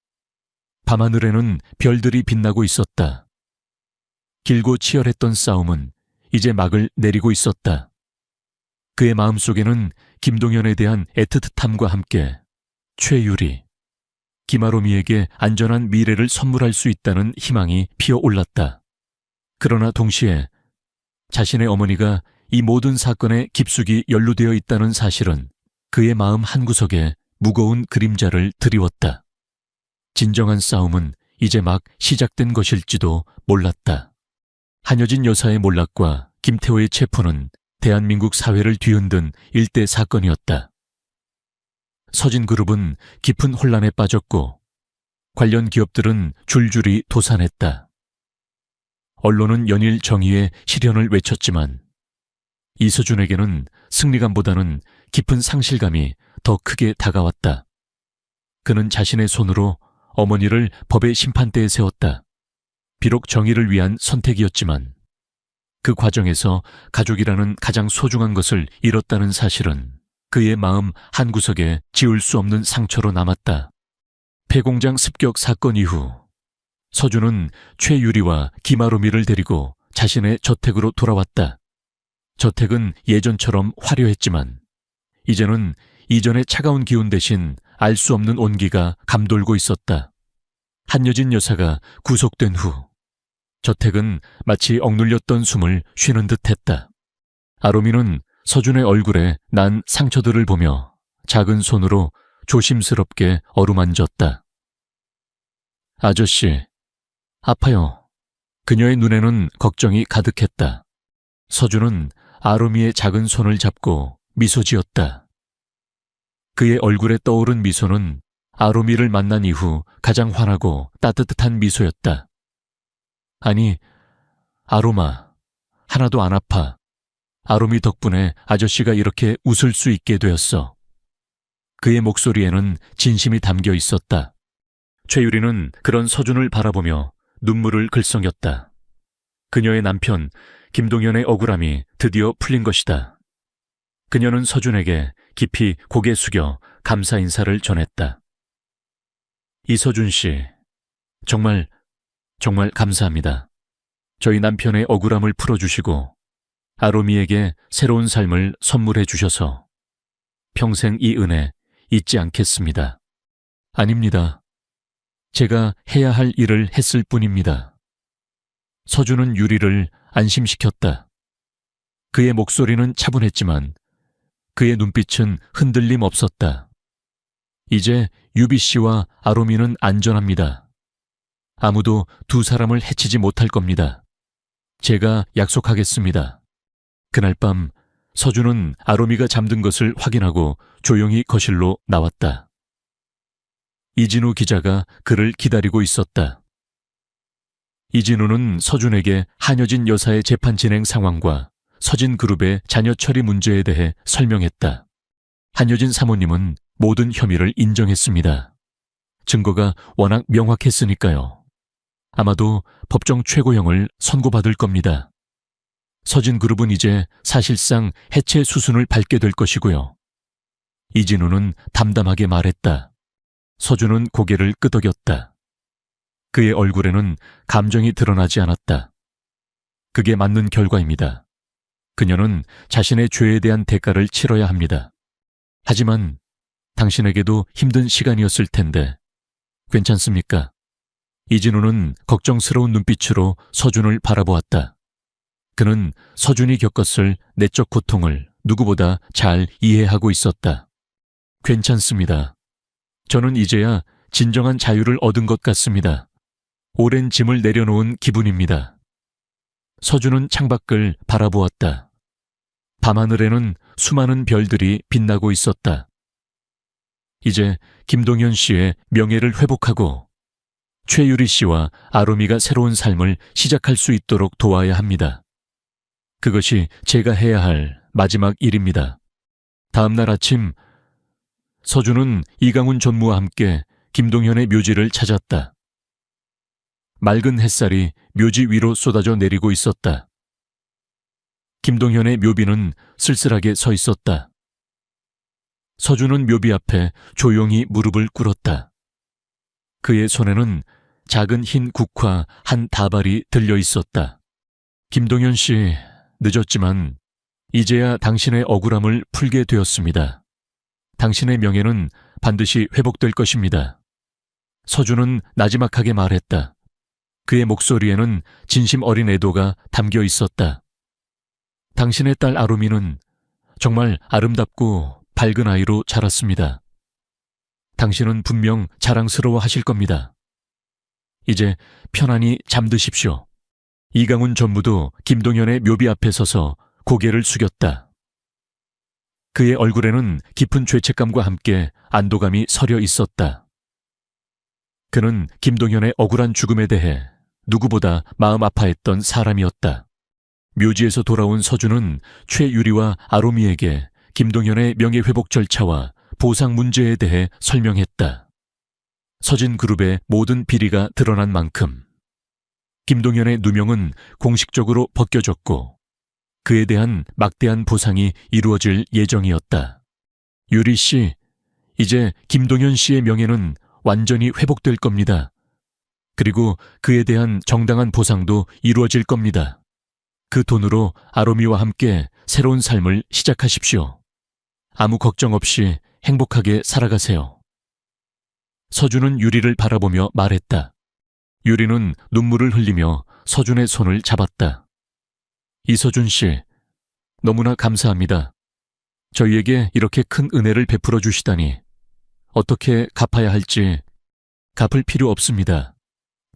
밤하늘에는 별들이 빛나고 있었다. 길고 치열했던 싸움은 이제 막을 내리고 있었다. 그의 마음속에는 김동현에 대한 애틋함과 함께 최유리, 김아로미에게 안전한 미래를 선물할 수 있다는 희망이 피어올랐다. 그러나 동시에 자신의 어머니가 이 모든 사건에 깊숙이 연루되어 있다는 사실은 그의 마음 한구석에 무거운 그림자를 드리웠다. 진정한 싸움은 이제 막 시작된 것일지도 몰랐다. 한여진 여사의 몰락과 김태호의 체포는 대한민국 사회를 뒤흔든 일대 사건이었다. 서진그룹은 깊은 혼란에 빠졌고 관련 기업들은 줄줄이 도산했다. 언론은 연일 정의의 실현을 외쳤지만 이서준에게는 승리감보다는 깊은 상실감이 더 크게 다가왔다. 그는 자신의 손으로 어머니를 법의 심판대에 세웠다. 비록 정의를 위한 선택이었지만 그 과정에서 가족이라는 가장 소중한 것을 잃었다는 사실은 그의 마음 한구석에 지울 수 없는 상처로 남았다. 폐공장 습격 사건 이후 서준은 최유리와 김아로미를 데리고 자신의 저택으로 돌아왔다. 저택은 예전처럼 화려했지만 이제는 이전의 차가운 기운 대신 알 수 없는 온기가 감돌고 있었다. 한여진 여사가 구속된 후 저택은 마치 억눌렸던 숨을 쉬는 듯했다. 아로미는 서준의 얼굴에 난 상처들을 보며 작은 손으로 조심스럽게 어루만졌다. 아저씨, 아파요. 그녀의 눈에는 걱정이 가득했다. 서준은 아로미의 작은 손을 잡고 미소 지었다. 그의 얼굴에 떠오른 미소는 아로미를 만난 이후 가장 환하고 따뜻한 미소였다. 아니, 아로마, 하나도 안 아파. 아로미 덕분에 아저씨가 이렇게 웃을 수 있게 되었어. 그의 목소리에는 진심이 담겨 있었다. 최유리는 그런 서준을 바라보며 눈물을 글썽였다. 그녀의 남편 김동현의 억울함이 드디어 풀린 것이다. 그녀는 서준에게 깊이 고개 숙여 감사 인사를 전했다. 이서준 씨, 정말 감사합니다. 저희 남편의 억울함을 풀어주시고 아로미에게 새로운 삶을 선물해 주셔서 평생 이 은혜 잊지 않겠습니다. 아닙니다. 제가 해야 할 일을 했을 뿐입니다. 서준은 유리를 안심시켰다. 그의 목소리는 차분했지만 그의 눈빛은 흔들림 없었다. 이제 유비 씨와 아로미는 안전합니다. 아무도 두 사람을 해치지 못할 겁니다. 제가 약속하겠습니다. 그날 밤 서준은 아로미가 잠든 것을 확인하고 조용히 거실로 나왔다. 이진우 기자가 그를 기다리고 있었다. 이진우는 서준에게 한여진 여사의 재판 진행 상황과 서진그룹의 자녀 처리 문제에 대해 설명했다. 한여진 사모님은 모든 혐의를 인정했습니다. 증거가 워낙 명확했으니까요. 아마도 법정 최고형을 선고받을 겁니다. 서진그룹은 이제 사실상 해체 수순을 밟게 될 것이고요. 이진우는 담담하게 말했다. 서준은 고개를 끄덕였다. 그의 얼굴에는 감정이 드러나지 않았다. 그게 맞는 결과입니다. 그녀는 자신의 죄에 대한 대가를 치러야 합니다. 하지만 당신에게도 힘든 시간이었을 텐데 괜찮습니까? 이진우는 걱정스러운 눈빛으로 서준을 바라보았다. 그는 서준이 겪었을 내적 고통을 누구보다 잘 이해하고 있었다. 괜찮습니다. 저는 이제야 진정한 자유를 얻은 것 같습니다. 오랜 짐을 내려놓은 기분입니다. 서준은 창밖을 바라보았다. 밤하늘에는 수많은 별들이 빛나고 있었다. 이제 김동현 씨의 명예를 회복하고 최유리 씨와 아로미가 새로운 삶을 시작할 수 있도록 도와야 합니다. 그것이 제가 해야 할 마지막 일입니다. 다음 날 아침 서준은 이강훈 전무와 함께 김동현의 묘지를 찾았다. 맑은 햇살이 묘지 위로 쏟아져 내리고 있었다. 김동현의 묘비는 쓸쓸하게 서 있었다. 서준은 묘비 앞에 조용히 무릎을 꿇었다. 그의 손에는 작은 흰 국화 한 다발이 들려 있었다. 김동현 씨, 늦었지만 이제야 당신의 억울함을 풀게 되었습니다. 당신의 명예는 반드시 회복될 것입니다. 서준은 나지막하게 말했다. 그의 목소리에는 진심 어린 애도가 담겨 있었다. 당신의 딸 아로미는 정말 아름답고 밝은 아이로 자랐습니다. 당신은 분명 자랑스러워 하실 겁니다. 이제 편안히 잠드십시오. 이강훈 전무도 김동현의 묘비 앞에 서서 고개를 숙였다. 그의 얼굴에는 깊은 죄책감과 함께 안도감이 서려 있었다. 그는 김동현의 억울한 죽음에 대해 누구보다 마음 아파했던 사람이었다. 묘지에서 돌아온 서준은 최유리와 아로미에게 김동현의 명예회복 절차와 보상 문제에 대해 설명했다. 서진그룹의 모든 비리가 드러난 만큼 김동현의 누명은 공식적으로 벗겨졌고 그에 대한 막대한 보상이 이루어질 예정이었다. 유리 씨, 이제 김동현 씨의 명예는 완전히 회복될 겁니다. 그리고 그에 대한 정당한 보상도 이루어질 겁니다. 그 돈으로 아로미와 함께 새로운 삶을 시작하십시오. 아무 걱정 없이 행복하게 살아가세요. 서준은 유리를 바라보며 말했다. 유리는 눈물을 흘리며 서준의 손을 잡았다. 이서준 씨, 너무나 감사합니다. 저희에게 이렇게 큰 은혜를 베풀어 주시다니 어떻게 갚아야 할지 갚을 필요 없습니다.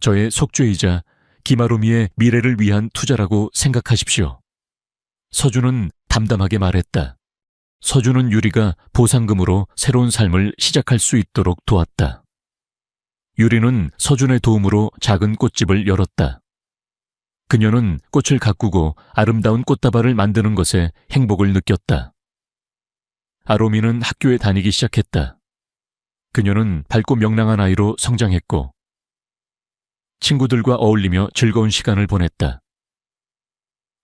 저의 속죄이자 김아로미의 미래를 위한 투자라고 생각하십시오. 서준은 담담하게 말했다. 서준은 유리가 보상금으로 새로운 삶을 시작할 수 있도록 도왔다. 유리는 서준의 도움으로 작은 꽃집을 열었다. 그녀는 꽃을 가꾸고 아름다운 꽃다발을 만드는 것에 행복을 느꼈다. 아로미는 학교에 다니기 시작했다. 그녀는 밝고 명랑한 아이로 성장했고 친구들과 어울리며 즐거운 시간을 보냈다.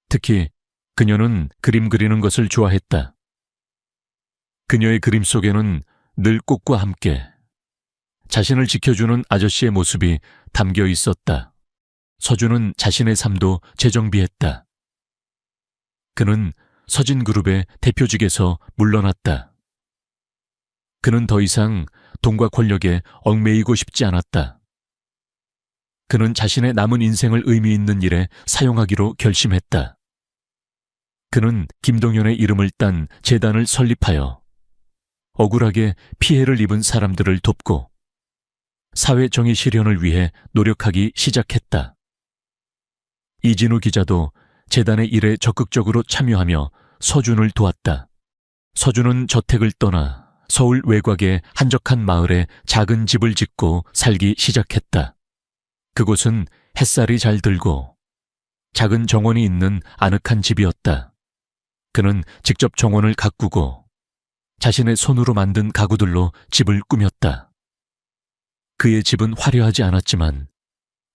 특히 그녀는 그림 그리는 것을 좋아했다. 그녀의 그림 속에는 늘 꽃과 함께 자신을 지켜주는 아저씨의 모습이 담겨 있었다. 서준은 자신의 삶도 재정비했다. 그는 서진그룹의 대표직에서 물러났다. 그는 더 이상 돈과 권력에 얽매이고 싶지 않았다. 그는 자신의 남은 인생을 의미 있는 일에 사용하기로 결심했다. 그는 김동현의 이름을 딴 재단을 설립하여 억울하게 피해를 입은 사람들을 돕고 사회 정의 실현을 위해 노력하기 시작했다. 이진우 기자도 재단의 일에 적극적으로 참여하며 서준을 도왔다. 서준은 저택을 떠나 서울 외곽의 한적한 마을에 작은 집을 짓고 살기 시작했다. 그곳은 햇살이 잘 들고 작은 정원이 있는 아늑한 집이었다. 그는 직접 정원을 가꾸고 자신의 손으로 만든 가구들로 집을 꾸몄다. 그의 집은 화려하지 않았지만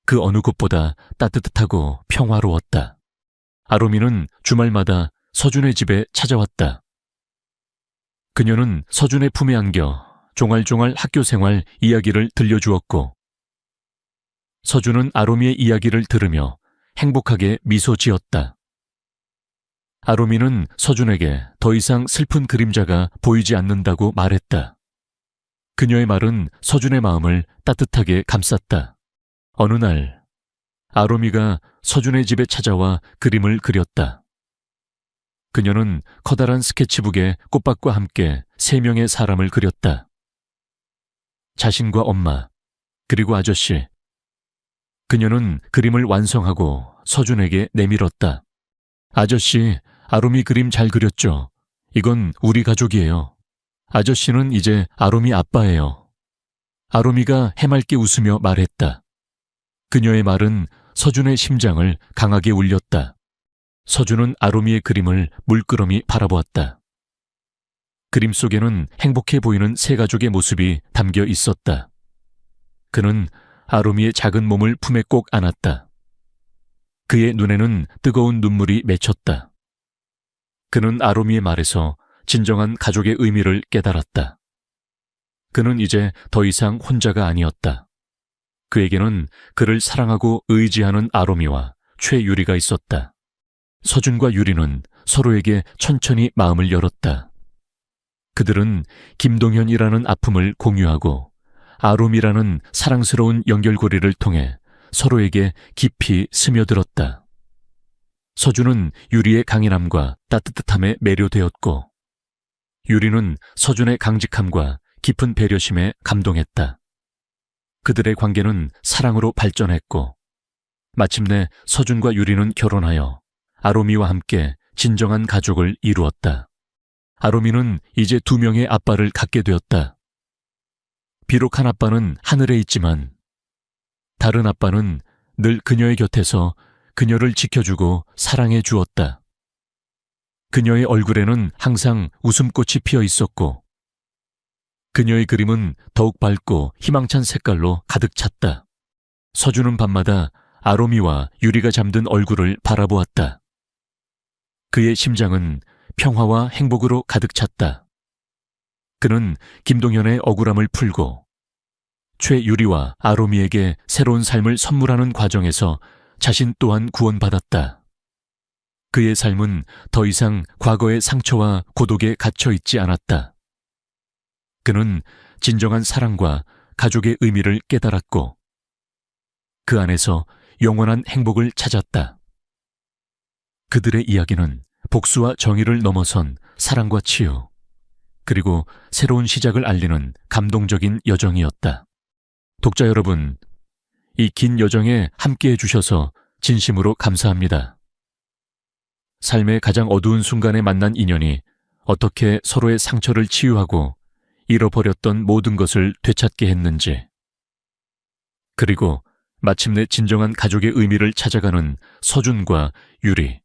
그 어느 곳보다 따뜻하고 평화로웠다. 아롬이는 주말마다 서준의 집에 찾아왔다. 그녀는 서준의 품에 안겨 종알종알 학교 생활 이야기를 들려주었고 서준은 아롬이의 이야기를 들으며 행복하게 미소 지었다. 아롬이는 서준에게 더 이상 슬픈 그림자가 보이지 않는다고 말했다. 그녀의 말은 서준의 마음을 따뜻하게 감쌌다. 어느 날 아롬이가 서준의 집에 찾아와 그림을 그렸다. 그녀는 커다란 스케치북에 꽃밭과 함께 3명의 사람을 그렸다. 자신과 엄마, 그리고 아저씨. 그녀는 그림을 완성하고 서준에게 내밀었다. 아저씨, 아롬이 그림 잘 그렸죠? 이건 우리 가족이에요. 아저씨는 이제 아롬이 아빠예요. 아롬이가 해맑게 웃으며 말했다. 그녀의 말은 서준의 심장을 강하게 울렸다. 서준은 아롬이의 그림을 물끄러미 바라보았다. 그림 속에는 행복해 보이는 세 가족의 모습이 담겨 있었다. 그는 아롬이의 작은 몸을 품에 꼭 안았다. 그의 눈에는 뜨거운 눈물이 맺혔다. 그는 아롬이의 말에서 진정한 가족의 의미를 깨달았다. 그는 이제 더 이상 혼자가 아니었다. 그에게는 그를 사랑하고 의지하는 아롬이와 최유리가 있었다. 서준과 유리는 서로에게 천천히 마음을 열었다. 그들은 김동현이라는 아픔을 공유하고 아롬이라는 사랑스러운 연결고리를 통해 서로에게 깊이 스며들었다. 서준은 유리의 강인함과 따뜻함에 매료되었고 유리는 서준의 강직함과 깊은 배려심에 감동했다. 그들의 관계는 사랑으로 발전했고 마침내 서준과 유리는 결혼하여 아롬이와 함께 진정한 가족을 이루었다. 아롬이는 이제 2명의 아빠를 갖게 되었다. 비록 한 아빠는 하늘에 있지만 다른 아빠는 늘 그녀의 곁에서 그녀를 지켜주고 사랑해 주었다. 그녀의 얼굴에는 항상 웃음꽃이 피어 있었고 그녀의 그림은 더욱 밝고 희망찬 색깔로 가득 찼다. 서준은 밤마다 아롬이와 유리가 잠든 얼굴을 바라보았다. 그의 심장은 평화와 행복으로 가득 찼다. 그는 김동현의 억울함을 풀고 최유리와 아롬이에게 새로운 삶을 선물하는 과정에서 자신 또한 구원받았다. 그의 삶은 더 이상 과거의 상처와 고독에 갇혀 있지 않았다. 그는 진정한 사랑과 가족의 의미를 깨달았고 그 안에서 영원한 행복을 찾았다. 그들의 이야기는 복수와 정의를 넘어선 사랑과 치유, 그리고 새로운 시작을 알리는 감동적인 여정이었다. 독자 여러분, 이 긴 여정에 함께해 주셔서 진심으로 감사합니다. 삶의 가장 어두운 순간에 만난 인연이 어떻게 서로의 상처를 치유하고 잃어버렸던 모든 것을 되찾게 했는지, 그리고 마침내 진정한 가족의 의미를 찾아가는 서준과 유리,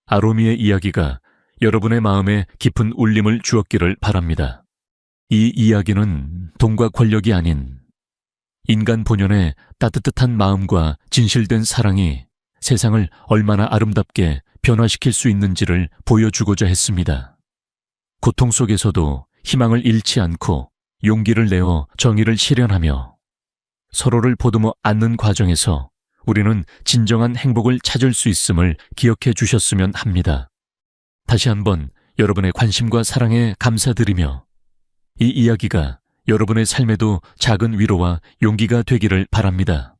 아롬이의 이야기가 여러분의 마음에 깊은 울림을 주었기를 바랍니다. 이 이야기는 돈과 권력이 아닌 인간 본연의 따뜻한 마음과 진실된 사랑이 세상을 얼마나 아름답게 변화시킬 수 있는지를 보여주고자 했습니다. 고통 속에서도 희망을 잃지 않고 용기를 내어 정의를 실현하며 서로를 보듬어 안는 과정에서 우리는 진정한 행복을 찾을 수 있음을 기억해 주셨으면 합니다. 다시 한번 여러분의 관심과 사랑에 감사드리며 이 이야기가 여러분의 삶에도 작은 위로와 용기가 되기를 바랍니다.